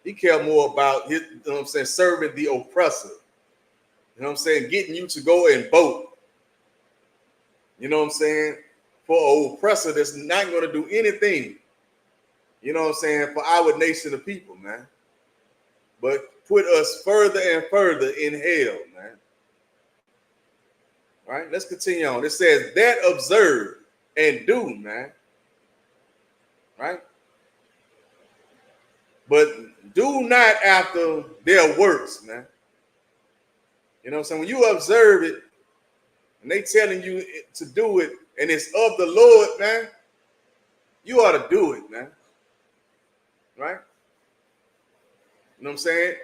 He care more about his, you know what I'm saying, serving the oppressor. You know what I'm saying? Getting you to go and vote. You know what I'm saying? For an oppressor that's not going to do anything, you know what I'm saying, for our nation of people, man. But put us further and further in hell, man. All right, let's continue on. It says that observe and do, man. Right? But do not after their works, man. You know what I'm saying? When you observe it and they telling you to do it and it's of the Lord, man, you ought to do it, man. Right? You know what I'm saying?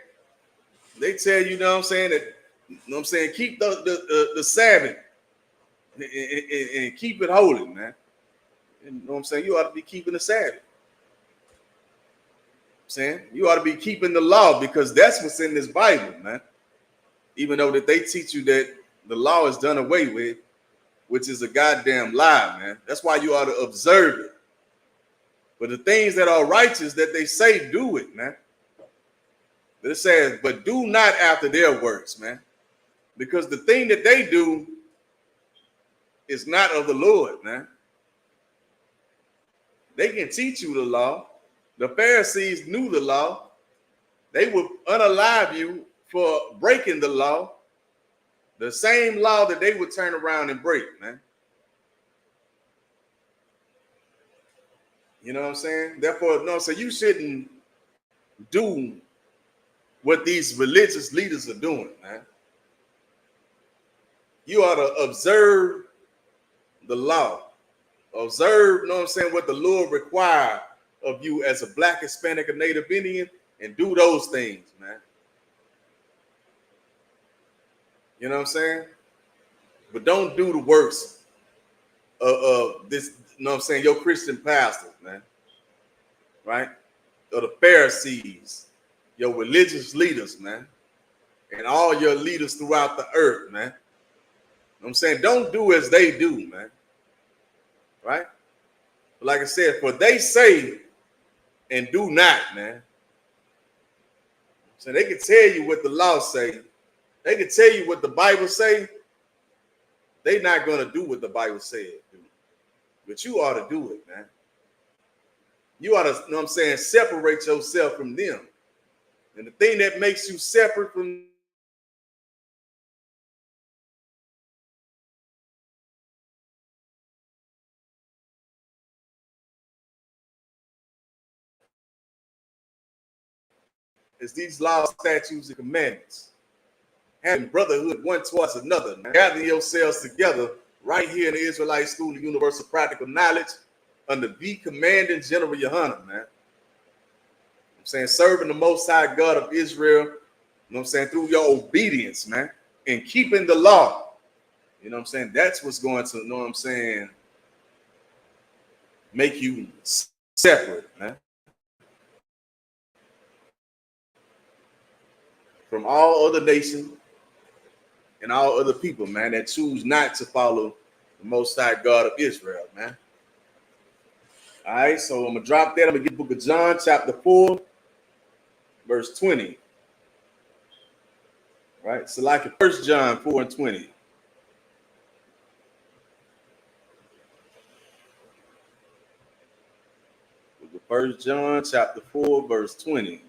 They tell you, you know what I'm saying, that, you know what I'm saying, keep the Sabbath and keep it holy, man. You know what I'm saying? You ought to be keeping the Sabbath. Saying you ought to be keeping the law because that's what's in this Bible, man. Even though that they teach you that the law is done away with, which is a goddamn lie, man. That's why you ought to observe it. But the things that are righteous that they say, do it, man. But it says, but do not after their works, man. Because the thing that they do is not of the Lord, man. They can teach you the law. The Pharisees knew the law. They would unalive you for breaking the law. The same law that they would turn around and break, man. You know what I'm saying? Therefore, no, so you shouldn't do what these religious leaders are doing, man. You ought to observe the law. Observe, you know what I'm saying, what the Lord required of you as a Black, Hispanic, or Native Indian, and do those things, man. You know what I'm saying? But don't do the works of this, you know what I'm saying, your Christian pastors, man. Right? of the Pharisees, your religious leaders, man, and all your leaders throughout the earth, man. You know what I'm saying? Don't do as they do, man. Right? But like I said, for they say and do not, man. So they can tell you what the law say. They can tell you what the Bible say. They not going to do what the Bible said, dude. But you ought to do it, man. You ought to, you know what I'm saying, separate yourself from them. And the thing that makes you separate from is these laws, statutes, and commandments. Having brotherhood one towards another, man. Gathering yourselves together right here in the Israelite School of Universal Practical Knowledge under the commanding General Yohanan, man. I'm saying serving the Most High God of Israel, you know what I'm saying, through your obedience, man, and keeping the law. You know what I'm saying? That's what's going to, you know what I'm saying, make you separate, man, from all other nations and all other people, man, that choose not to follow the Most High God of Israel, man. All right, so I'm going to drop that. I'm going to get the book of John, chapter 4, verse 20. All right, so like 1 John 4 and 20. Book of 1 John, chapter 4, verse 20.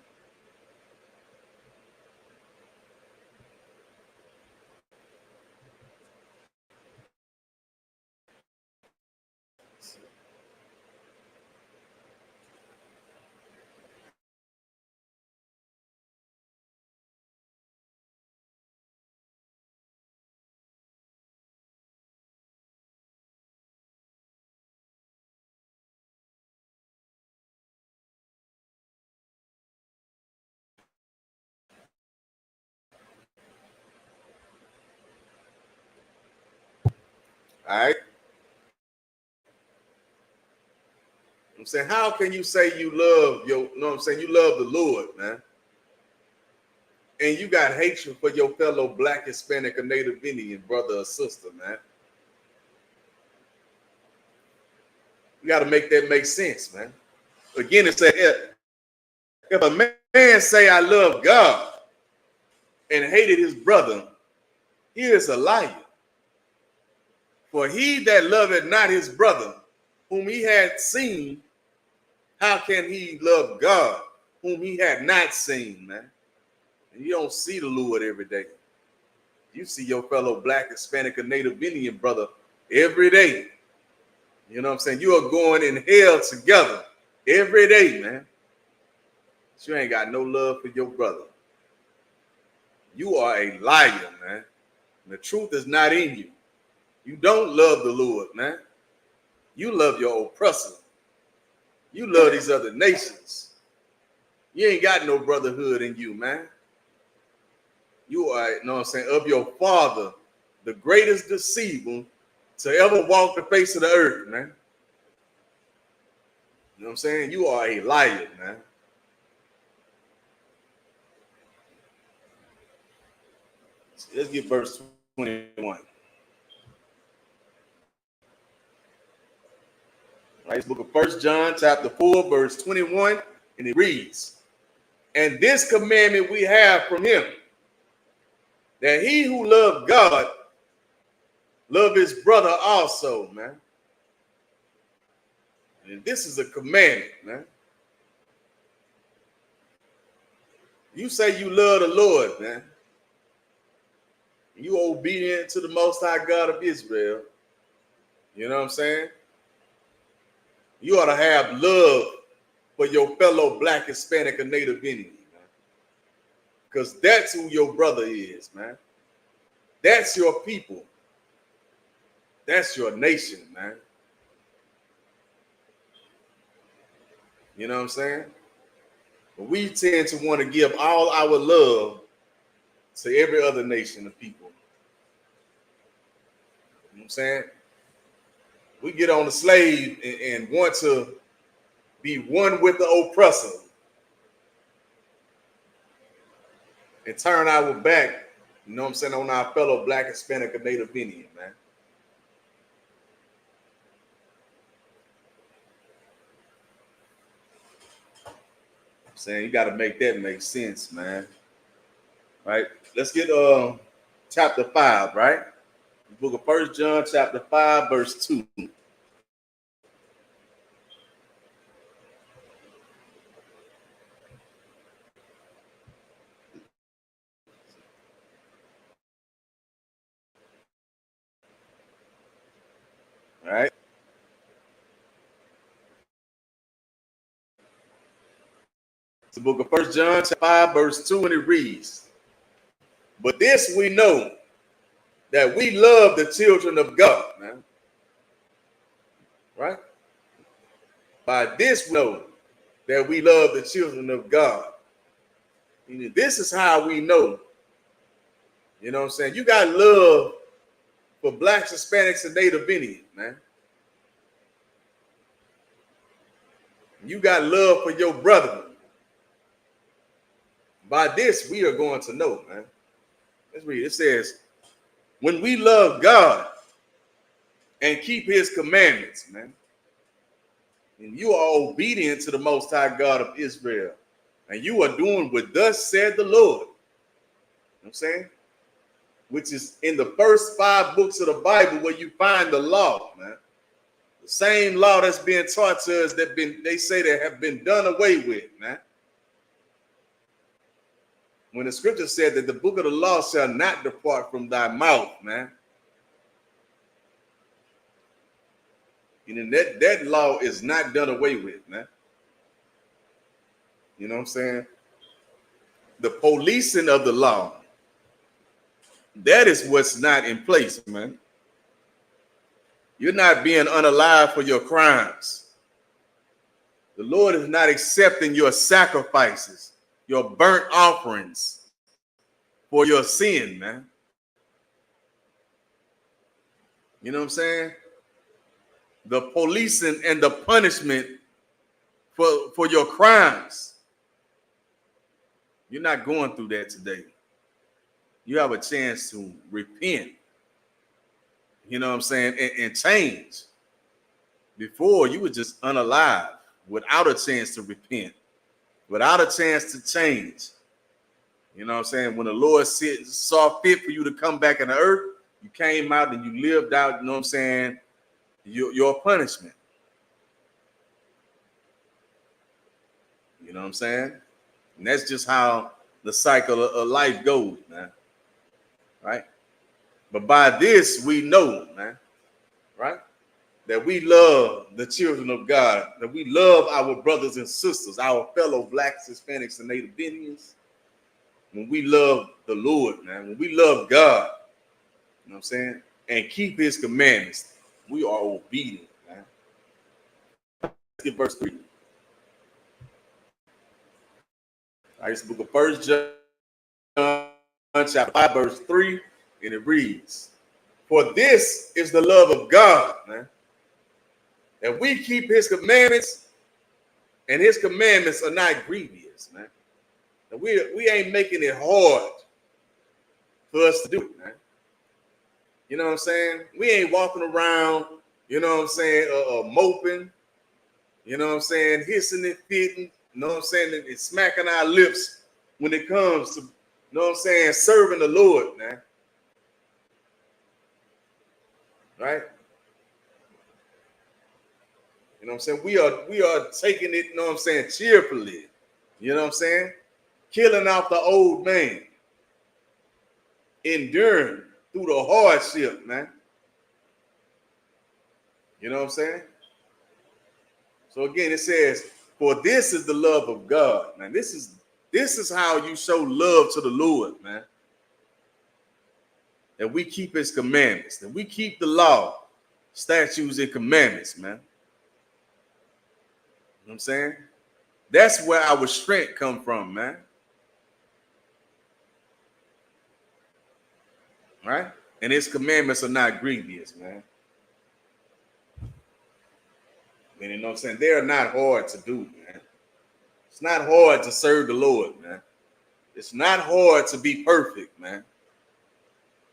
All right. I'm saying, how can you say you love you know what I'm saying? You love the Lord, man. And you got hatred for your fellow Black, Hispanic, or Native Indian brother or sister, man. You got to make that make sense, man. Again, it said, if a man say I love God and hated his brother, he is a liar. For he that loveth not his brother, whom he had seen, how can he love God, whom he had not seen, man? And you don't see the Lord every day. You see your fellow Black, Hispanic, or Native Indian brother every day. You know what I'm saying? You are going in hell together every day, man. But you ain't got no love for your brother. You are a liar, man. And the truth is not in you. You don't love the Lord, man. You love your oppressor. You love these other nations. You ain't got no brotherhood in you, man. You are, you know what I'm saying, of your father, the greatest deceiver to ever walk the face of the earth, man. You know what I'm saying? You are a liar, man. So let's get verse 21. Right, this book of 1 John, chapter 4, verse 21, and it reads, and this commandment we have from him, that he who loved God love his brother also, man. And this is a commandment, man. You say you love the Lord, man. You obedient to the Most High God of Israel. You know what I'm saying? You ought to have love for your fellow Black, Hispanic, or Native Indian, man. Because that's who your brother is, man. That's your people. That's your nation, man. You know what I'm saying? But we tend to want to give all our love to every other nation of people. You know what I'm saying? We get on the slave and want to be one with the oppressor. and turn our back, you know what I'm saying, on our fellow Black, Hispanic, and Native Indian, man. I'm saying you got to make that make sense, man. Right? Let's get chapter 5, right? The book of 1 John, chapter 5, verse 2. All right. It's the book of 1 John, chapter 5, verse 2, and it reads, "But this we know, that we love the children of God," man. Right? By this we know that we love the children of God. This is how we know. You know what I'm saying? You got love for Blacks, Hispanics, and Native Indians, man. You got love for your brother. By this we are going to know, man. Let's read. It says, when we love God and keep his commandments, man, and you are obedient to the Most High God of Israel, and you are doing what thus said the Lord. You know what I'm saying? Which is in the first 5 books of the Bible where you find the law, man. The same law that's being taught to us they say that have been done away with, man. When the scripture said that the book of the law shall not depart from thy mouth, man. And that law is not done away with, man. You know what I'm saying? The policing of the law, that is what's not in place, man. You're not being unalive for your crimes. The Lord is not accepting your sacrifices, your burnt offerings for your sin, man. You know what I'm saying? The policing and the punishment for your crimes. You're not going through that today. You have a chance to repent. You know what I'm saying? And change. Before, you were just unalive without a chance to repent, without a chance to change. You know what I'm saying? When the Lord saw fit for you to come back in the earth, you came out and you lived out, you know what I'm saying, your punishment. You know what I'm saying? And that's just how the cycle of life goes, man. Right? But by this, we know, man, right, that we love the children of God, that we love our brothers and sisters, our fellow Blacks, Hispanics, and Native Indians. When we love the Lord, man, when we love God, you know what I'm saying, and keep his commandments, we are obedient, man. Let's get verse 3. All right, it's the book of 1 John, chapter 5, verse 3, and it reads, "For this is the love of God, man, that we keep his commandments, and his commandments are not grievous, man." And we ain't making it hard for us to do it, man. You know what I'm saying? We ain't walking around, you know what I'm saying, moping, you know what I'm saying, hissing and fitting, you know what I'm saying, and smacking our lips when it comes to, you know what I'm saying, serving the Lord, man. Right? You know what I'm saying? We are taking it, you know what I'm saying, cheerfully. You know what I'm saying? Killing off the old man. Enduring through the hardship, man. You know what I'm saying? So again, it says, "For this is the love of God," man. This is how you show love to the Lord, man. That we keep his commandments, that we keep the law, statutes, and commandments, man. You know what I'm saying? That's where our strength come from, man. Right? And his commandments are not grievous, man. And you know what I'm saying? They are not hard to do, man. It's not hard to serve the Lord, man. It's not hard to be perfect, man.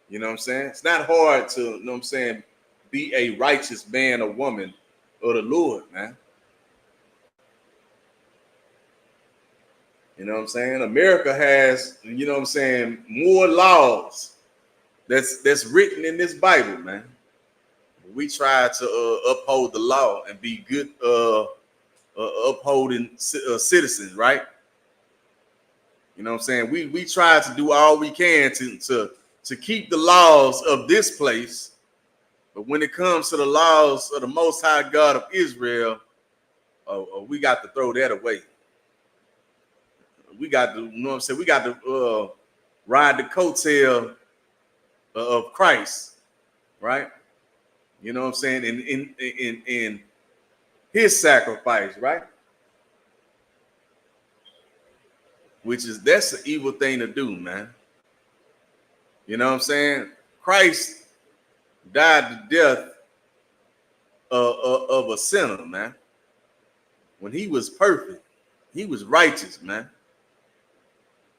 You know what I'm saying? It's not hard to, you know what I'm saying, be a righteous man or woman of the Lord, man. You know what I'm saying? America has, you know what I'm saying, more laws that's written in this Bible, man. We try to uphold the law and be good upholding citizens, right? You know what I'm saying? We try to do all we can to keep the laws of this place, but when it comes to the laws of the Most High God of Israel, we got to throw that away. We got to, you know what I'm saying? We got to ride the coattail of Christ, right? You know what I'm saying? In his sacrifice, right? That's an evil thing to do, man. You know what I'm saying? Christ died the death of a sinner, man. When he was perfect, he was righteous, man.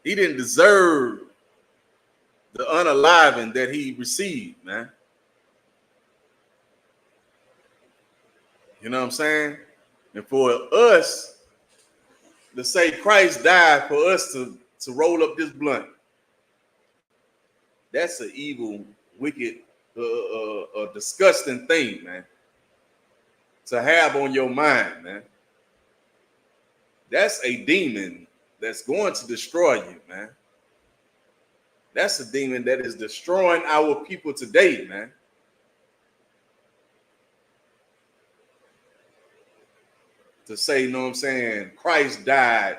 He didn't deserve the unaliving that he received, man. You know what I'm saying? And for us to say Christ died for us to roll up this blunt, that's an evil, wicked, disgusting thing, man, to have on your mind, man. That's a demon that's going to destroy you, man. That's a demon that is destroying our people today, man. To say, you know what I'm saying, Christ died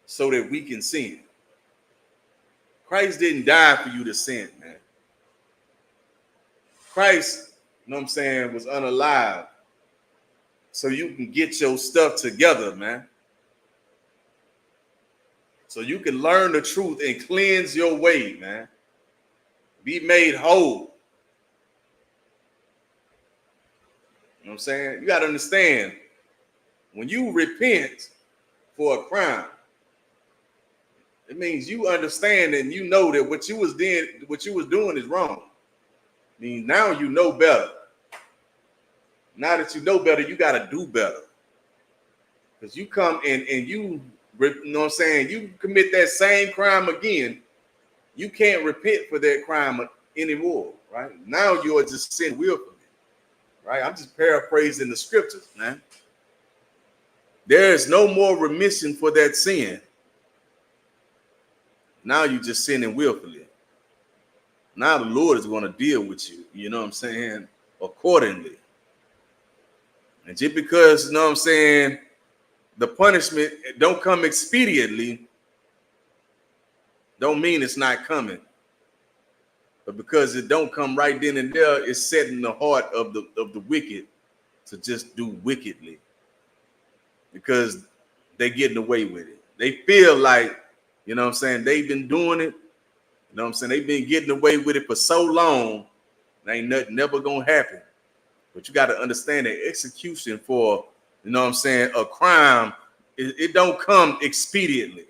so that we can sin. Christ didn't die for you to sin, man. Christ, you know what I'm saying, was unalive so you can get your stuff together, man. So you can learn the truth and cleanse your way, man. Be made whole. You know what I'm saying? You got to understand, when you repent for a crime, it means you understand and you know that what you was doing is wrong. I mean, now you know better. Now that you know better, you got to do better. Because you come and you know what I'm saying, you commit that same crime again, you can't repent for that crime anymore, right? Now you're just sin willfully, right? I'm just paraphrasing the scriptures, man. There is no more remission for that sin. Now you just sinning willfully. Now the Lord is going to deal with you, you know what I'm saying, accordingly. And just because, you know what I'm saying, the punishment don't come expediently, don't mean it's not coming. But because it don't come right then and there, it's setting the heart of the wicked to just do wickedly. Because they're getting away with it. They feel like, you know what I'm saying, they've been doing it. You know what I'm saying? They've been getting away with it for so long, ain't nothing never gonna happen. But you got to understand that execution for, you know what I'm saying, a crime, it don't come expediently.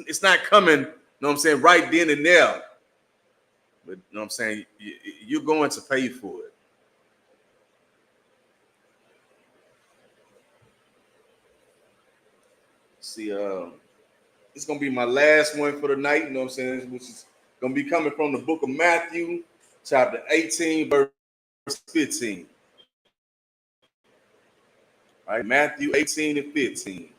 It's not coming, you know what I'm saying, right then and there. But you know what I'm saying, you're going to pay for it. See, it's gonna be my last one for the night, you know what I'm saying, which is gonna be coming from the book of Matthew, chapter 18, verse 15. All right, Matthew 18 and 15.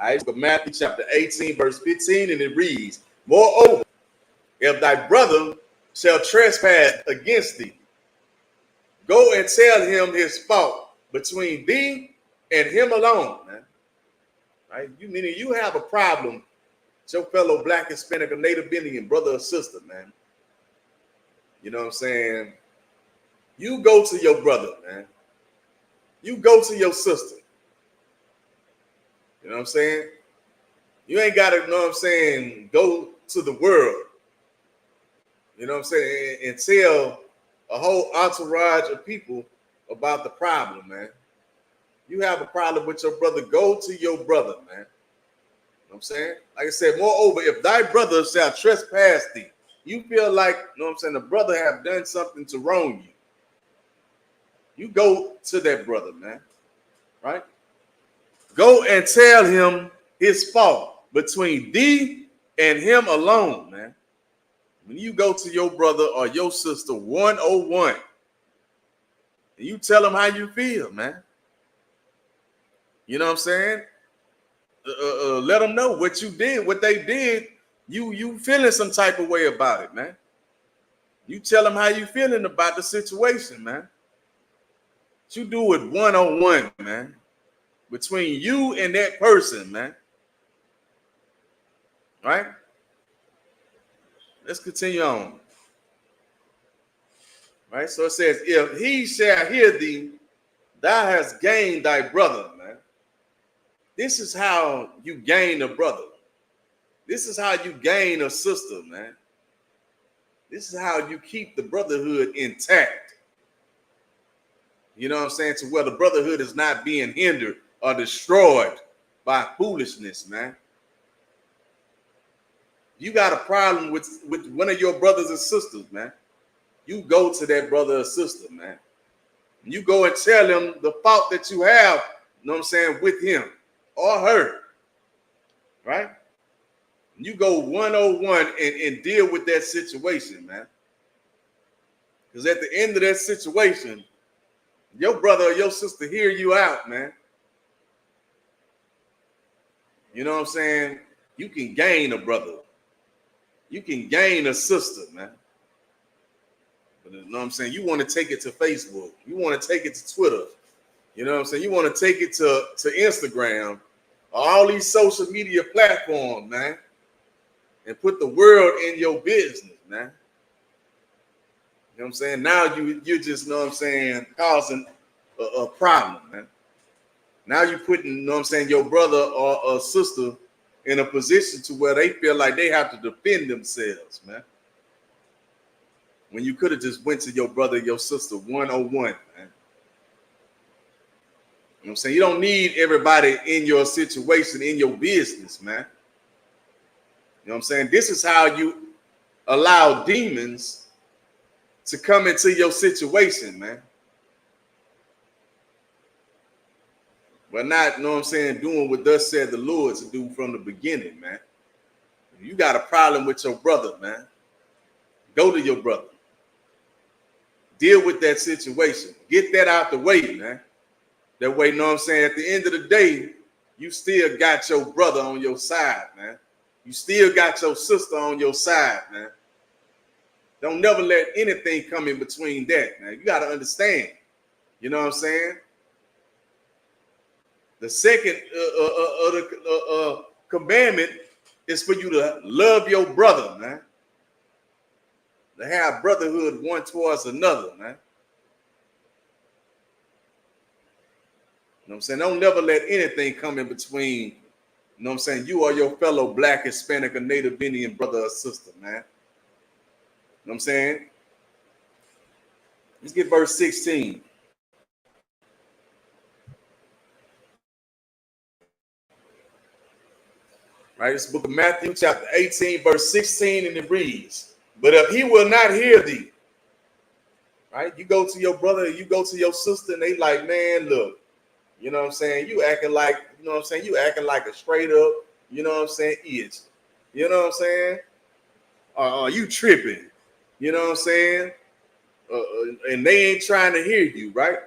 All right, so Matthew chapter 18, verse 15, and it reads, moreover, if thy brother shall trespass against thee, Go and tell him his fault between thee and him alone, man. Right? You meaning you have a problem with your fellow black, Hispanic, or Native Indian brother or sister, man. You know what I'm saying? You go to your brother, man. You go to your sister. You know what I'm saying? You ain't got to, you know what I'm saying, go to the world. You know what I'm saying? And tell a whole entourage of people about the problem, man. You have a problem with your brother, go to your brother, man. You know what I'm saying? Like I said, moreover, if thy brother shall trespass thee, you feel like, you know what I'm saying, the brother have done something to wrong you. You go to that brother, man, right? Go and tell him his fault between thee and him alone, man. When you go to your brother or your sister 101, and you tell them how you feel, man. You know what I'm saying? Let them know what you did, what they did. You feeling some type of way about it, man. You tell them how you feeling about the situation, man. You do it 101, man. Between you and that person, man. Right? Let's continue on. Right? So it says, if he shall hear thee, thou hast gained thy brother, man. This is how you gain a brother. This is how you gain a sister, man. This is how you keep the brotherhood intact. You know what I'm saying? To where the brotherhood is not being hindered or destroyed by foolishness, man. You got a problem with one of your brothers and sisters, man. You go to that brother or sister, man. You go and tell them the fault that you have, you know what I'm saying, with him or her, right? You go 101 and deal with that situation, man. Because at the end of that situation, your brother or your sister hear you out, man. You know what I'm saying? You can gain a brother. You can gain a sister, man. But you know what I'm saying? You want to take it to Facebook. You want to take it to Twitter. You know what I'm saying? You want to take it to Instagram, all these social media platforms, man, and put the world in your business, man. You know what I'm saying? Now you just, know what I'm saying, causing a problem, man. Now you're putting, you know what I'm saying, your brother or a sister in a position to where they feel like they have to defend themselves, man. When you could have just went to your brother, your sister 101, man. You know what I'm saying? You don't need everybody in your situation, in your business, man. You know what I'm saying? This is how you allow demons to come into your situation, man. But not, you know what I'm saying, doing what thus said the Lord to do from the beginning, man. You got a problem with your brother, man. Go to your brother. Deal with that situation. Get that out the way, man. That way, you know what I'm saying, at the end of the day, you still got your brother on your side, man. You still got your sister on your side, man. Don't never let anything come in between that, man. You got to understand. You know what I'm saying? The second commandment is for you to love your brother, man. To have brotherhood one towards another, man. You know what I'm saying? Don't never let anything come in between, you know what I'm saying, you or your fellow black, Hispanic, or Native Indian brother or sister, man. You know what I'm saying? Let's get verse 16. Right, it's the book of Matthew, chapter 18, verse 16, and it reads, but if he will not hear thee, right, you go to your brother, you go to your sister, and they like, man, look, you know what I'm saying, you acting like, you know what I'm saying, you acting like a straight up, you know what I'm saying, idiot. You know what I'm saying? Or you tripping, you know what I'm saying? And they ain't trying to hear you, right?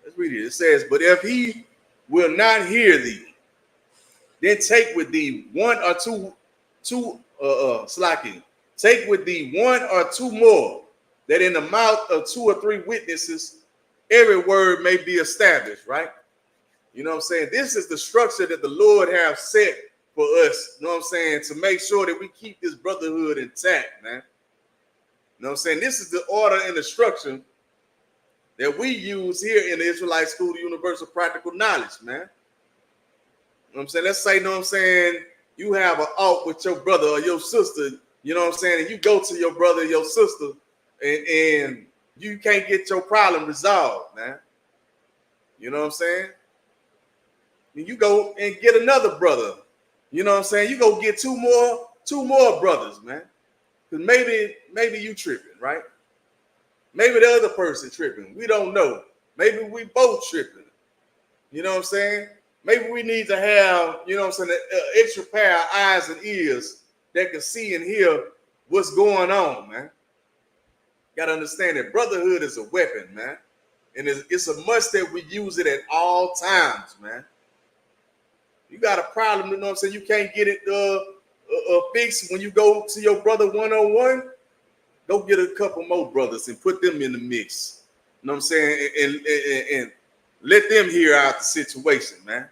Let's read it. It says, but if he will not hear thee, then take with thee one or two slacking. Take with thee one or two more, that in the mouth of 2 or 3 witnesses, every word may be established, right? You know what I'm saying? This is the structure that the Lord have set for us, you know what I'm saying, to make sure that we keep this brotherhood intact, man. You know what I'm saying? This is the order and the structure that we use here in the Israelite School of Universal Practical Knowledge, man. You know what I'm saying? Let's say, you know what I'm saying, you have an out with your brother or your sister, you know what I'm saying, and you go to your brother or your sister and you can't get your problem resolved, man. You know what I'm saying? And you go and get another brother. You know what I'm saying? You go get two more brothers, man. Because maybe you tripping, right? Maybe the other person tripping. We don't know. Maybe we both tripping. You know what I'm saying? Maybe we need to have, you know what I'm saying, an extra pair of eyes and ears that can see and hear what's going on, man. Got to understand that brotherhood is a weapon, man. And it's a must that we use it at all times, man. You got a problem, you know what I'm saying? You can't get it fixed when you go to your brother 101. Go get a couple more brothers and put them in the mix. You know what I'm saying? And let them hear out the situation, man.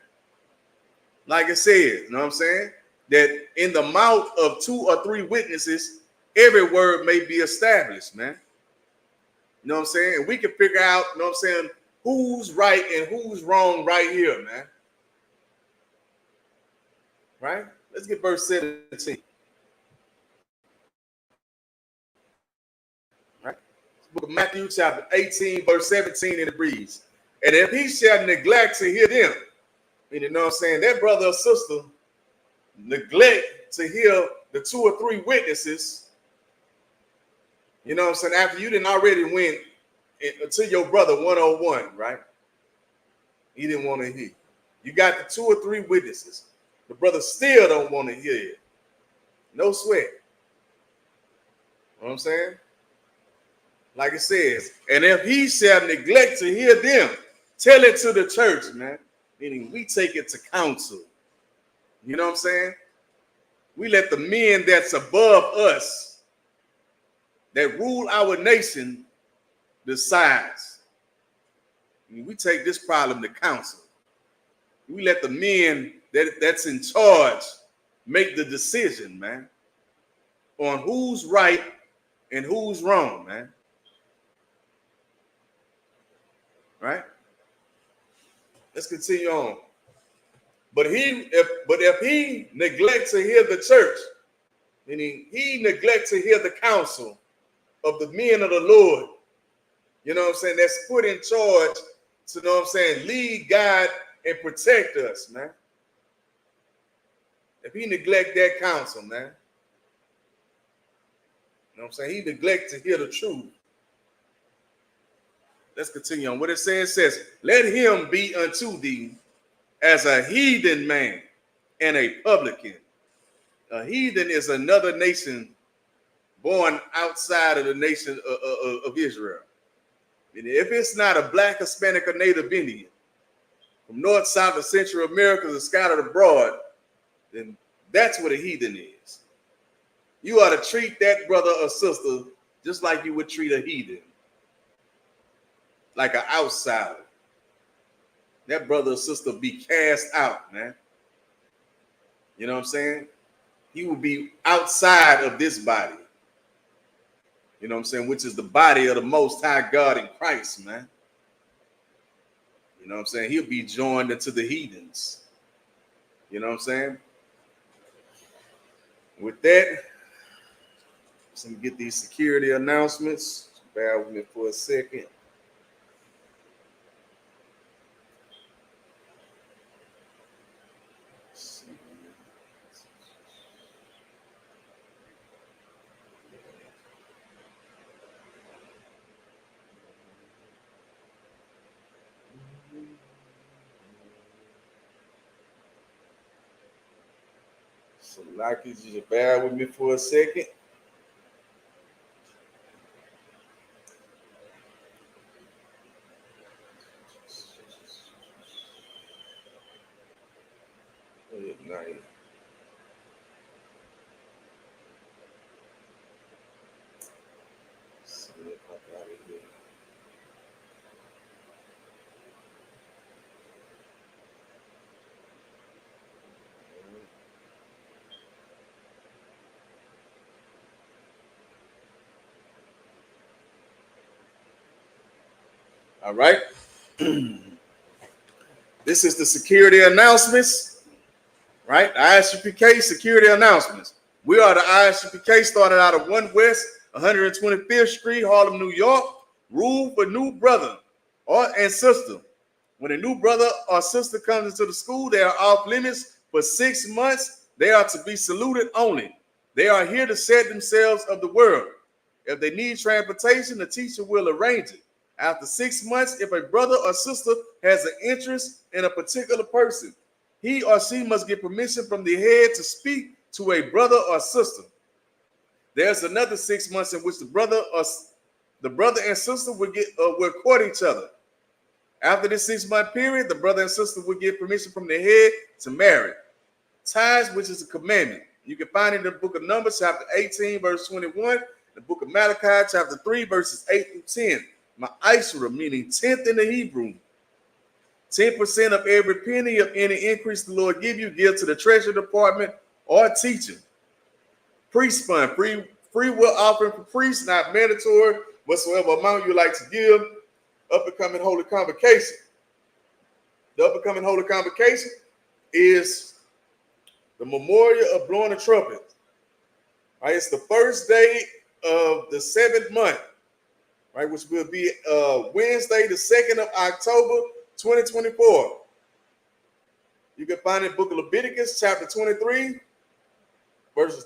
Like I said, you know what I'm saying? That in the mouth of 2 or 3 witnesses, every word may be established, man. You know what I'm saying? And we can figure out, you know what I'm saying, who's right and who's wrong right here, man. Right? Let's get verse 17. Right? Book of Matthew, chapter 18, verse 17, and it reads, and if he shall neglect to hear them, and you know what I'm saying, that brother or sister neglect to hear the 2 or 3 witnesses, you know what I'm saying, after you didn't already went to your brother 101, right? He didn't want to hear. You got the 2 or 3 witnesses. The brother still don't want to hear it. No sweat. You know what I'm saying? Like it says, and if he shall neglect to hear them, tell it to the church, man. Meaning we take it to counsel. You know what I'm saying? We let the men that's above us, that rule our nation, decide. We take this problem to counsel. We let the men that's in charge make the decision, man, on who's right and who's wrong, man. Right? Let's continue on. But if he neglects to hear the church, meaning he neglects to hear the counsel of the men of the Lord, you know what I'm saying, that's put in charge to, you know what I'm saying, lead, guide, and protect us, man. If he neglect that counsel, man, you know what I'm saying, he neglect to hear the truth. Let's continue on. What it says, let him be unto thee as a heathen man and a publican. A heathen is another nation born outside of the nation of Israel. And if it's not a black, Hispanic, or Native Indian from North, South, or Central America or scattered abroad, then that's what a heathen is. You ought to treat that brother or sister just like you would treat a heathen, like an outsider. That brother or sister be cast out, man. You know what I'm saying? He will be outside of this body. You know what I'm saying? Which is the body of the Most High God in Christ, man. You know what I'm saying? He'll be joined into the heathens. You know what I'm saying? With that, let's get these security announcements. Bear with me for a second. So, like, you just bear with me for a second. Night. See if I All right. This is the security announcements, right? ISUPK security announcements. We are the ISUPK, started out of 1 West 125th Street, Harlem, New York. Rule for new brother and sister. When a new brother or sister comes into the school, they are off limits for 6 months. They are to be saluted only. They are here to set themselves of the world. If they need transportation, the teacher will arrange it. After 6 months, if a brother or sister has an interest in a particular person, he or she must get permission from the head to speak to a brother or sister. There's another 6 months in which the brother and sister will court each other. After this 6 month period, the brother and sister will get permission from the head to marry. Tithes, which is a commandment. You can find it in the book of Numbers, chapter 18, verse 21, the book of Malachi, chapter 3, verses 8 through 10. Ma'asra, meaning 10th in the Hebrew. 10% of every penny of any increase the Lord give you, give to the treasury department or teaching. Priest fund, free will offering for priests, not mandatory, whatsoever amount you like to give. Up and coming Holy Convocation. The up and coming Holy Convocation is the memorial of blowing the trumpet. Right, it's the first day of the 7th month, right, which will be Wednesday, the 2nd of October, 2024. You can find it in the book of Leviticus, chapter 23, verses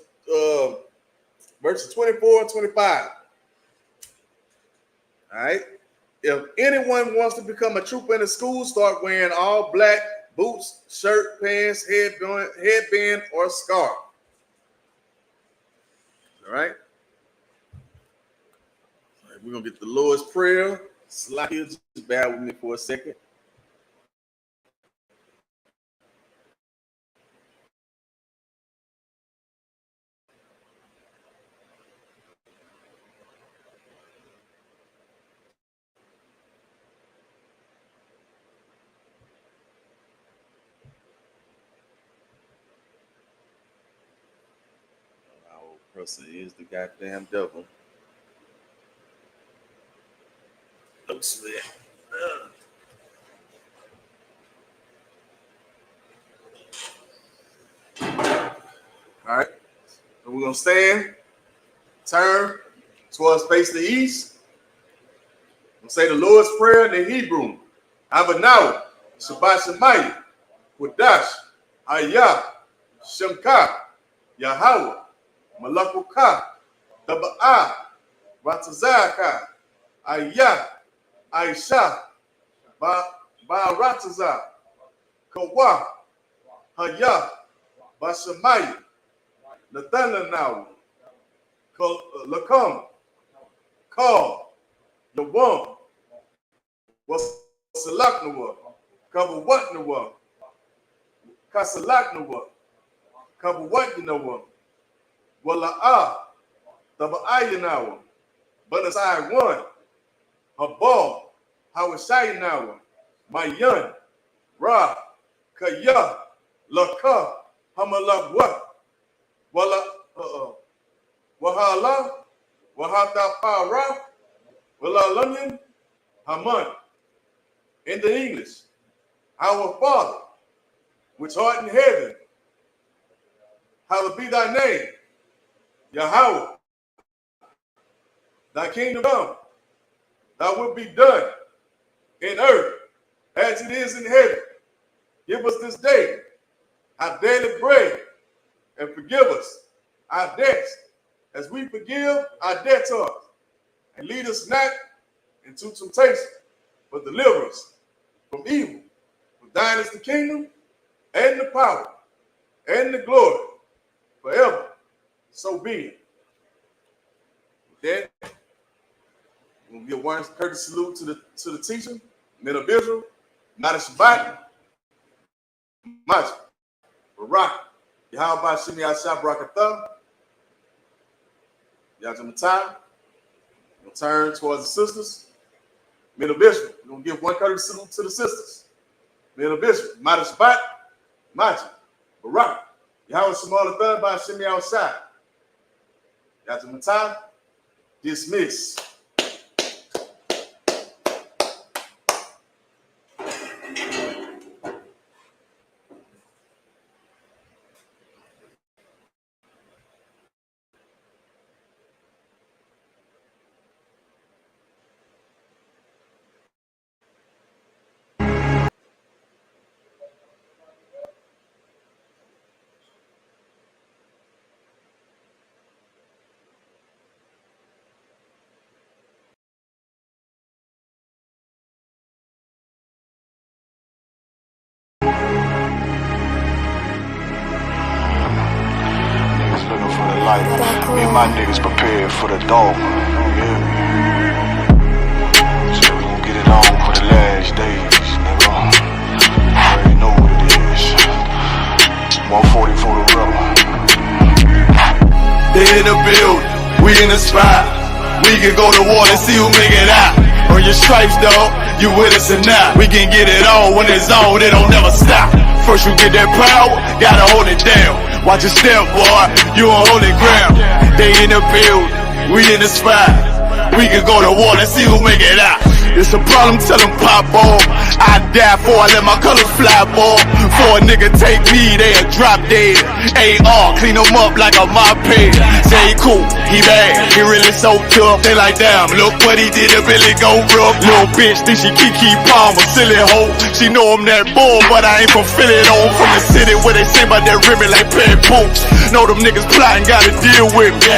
24 and 25. All right. If anyone wants to become a trooper in the school, start wearing all black boots, shirt, pants, headband, or scarf. All right. We're going to get the Lord's Prayer. Slacky, just bear with me for a second. Person is the goddamn devil. Looks there. All right. So we're gonna stand, turn towards face the east. We'll say the Lord's Prayer in the Hebrew. Abanaw, Shabbat Shemayim, Wadash, Ayah, Shemka, Yahweh. Malakuka, Daba'a, Ratazaka, Ayah, Aisha, Ba-Rataza, Kawa, Hayah, Bashamai, Nathananaw, Lakam, Call, Yawam, Wasalaknawa, Kabawatnawa, Kasalaknawa, Kabawatnawa. Wala'a, Taba'ayanawa, Banasai 1, Habal, Hawashayanawa, Mayan, Ra, Kaya, Laka, Hamalabwa, Wahala, Wahata Para, Walalunyan, Haman. In the English, our Father, which art in heaven, hallowed be thy name. Yahweh, thy kingdom come, thy will be done in earth as it is in heaven. Give us this day our daily bread, and forgive us our debts as we forgive our debtors. And lead us not into temptation, but deliver us from evil. For thine is the kingdom, and the power, and the glory, forever. So be it. With that, we'll give one courteous salute to the teacher, men of Israel, not a Shabbat, Maj, Barak, Yahweh Shimi Ashab Rakatha, Yajamatai. We'll turn towards the sisters, men of Israel. We're going to give one courteous salute to the sisters, men of Israel, not a Shabbat, Maj, Barak, Yahweh Shema Lathan by Shimi Ashab. After my time, dismiss. life. Me and my niggas prepared for the dog. Yeah. So we gon' get it on for the last days, nigga. You already know what it is. 140 for the rebel. They in the building, we in the spot. We can go to war and see who make it out. Earn your stripes, dog, you with us or not. We can get it on when it's on, it don't never stop. First you get that power, gotta hold it down. Watch your step, boy, you on holy ground. They in the building, we in the spot. We can go to war and see who make it out. It's a problem, tell them pop off. I die for I let my colors fly, boy. For a nigga take me, they'll drop dead. AR, clean them up like a mop head. Say he cool, he bad, he really so tough. They like, damn, look what he did, it really go rough. Little bitch think she Kiki Palmer, silly hoe. She know I'm that bull, but I ain't from Philly though. From the city where they say about that ribbon like pay boots. Know them niggas plotting, gotta deal with me.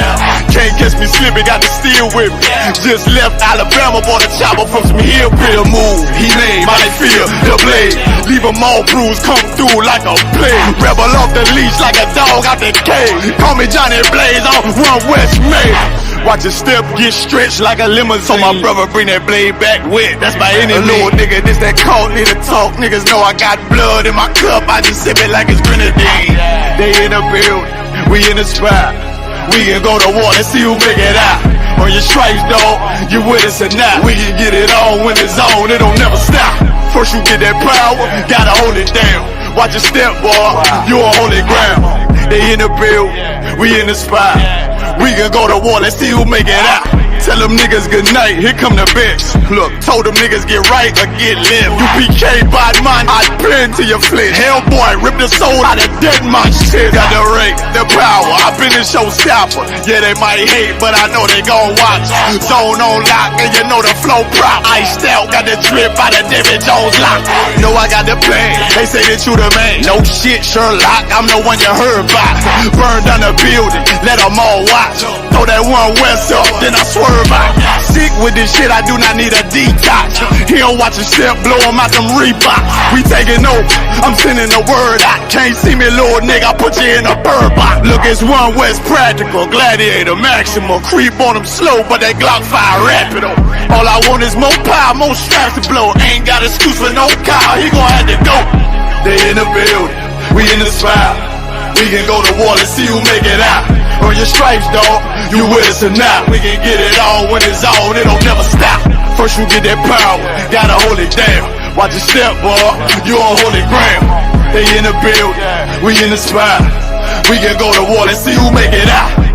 Can't catch me slipping, got to steal with me. Just left Alabama, bought a chopper from some hillbilly move. He made my feel the blade. Leave them all bruised, come through like a plague. Rebel off the leash like a dog out the cage. Call me Johnny Blaze on Run West May. Watch your step get stretched like a limousine. So my brother bring that blade back wet. That's by any little nigga, this that cult need to talk. Niggas know I got blood in my cup. I just sip it like it's grenadine. They in the building, we in the spot. We can go to war and see who make it out. On your stripes, dog, you with us or not. We can get it on when it's on, it don't never stop. First you get that power, gotta hold it down. Watch your step, boy, you on holy ground. They in the build, we in the spot. We can go to war, let's see who make it out. Tell them niggas good night, here come the bitch. Look, told them niggas get right or get limp. You PK bad man, I pin to your flinch. Hellboy, rip the soul out of dead man shit. Got the rate, the power, I been a showstopper. Yeah, they might hate, but I know they gon' watch. Zone on lock, and you know the flow prop. Iced out, got the drip out of David Jones lock. Know I got the plan, they say that you the man. No shit, Sherlock, I'm the one you heard about. Burn down the building, let them all watch. Throw that one west up, then I swerve out. Sick with this shit, I do not need a detox. He don't watch a step, blow him out them Reeboks. We taking over, I'm sending the word out. Can't see me, little nigga, I put you in a bird box. Look, it's One West practical, gladiator, maximal. Creep on them slow, but that Glock fire rapido. All I want is more power, more straps to blow. Ain't got excuse for no cow, he gon' have to go. They in the building, we in the spot. We can go to war and see who make it out. On your stripes, dog, you with us or not. We can get it on when it's on, it don't never stop. First you get that power, gotta hold it down. Watch your step, boy, you on holy ground. They in the building, we in the spot. We can go to war and see who make it out.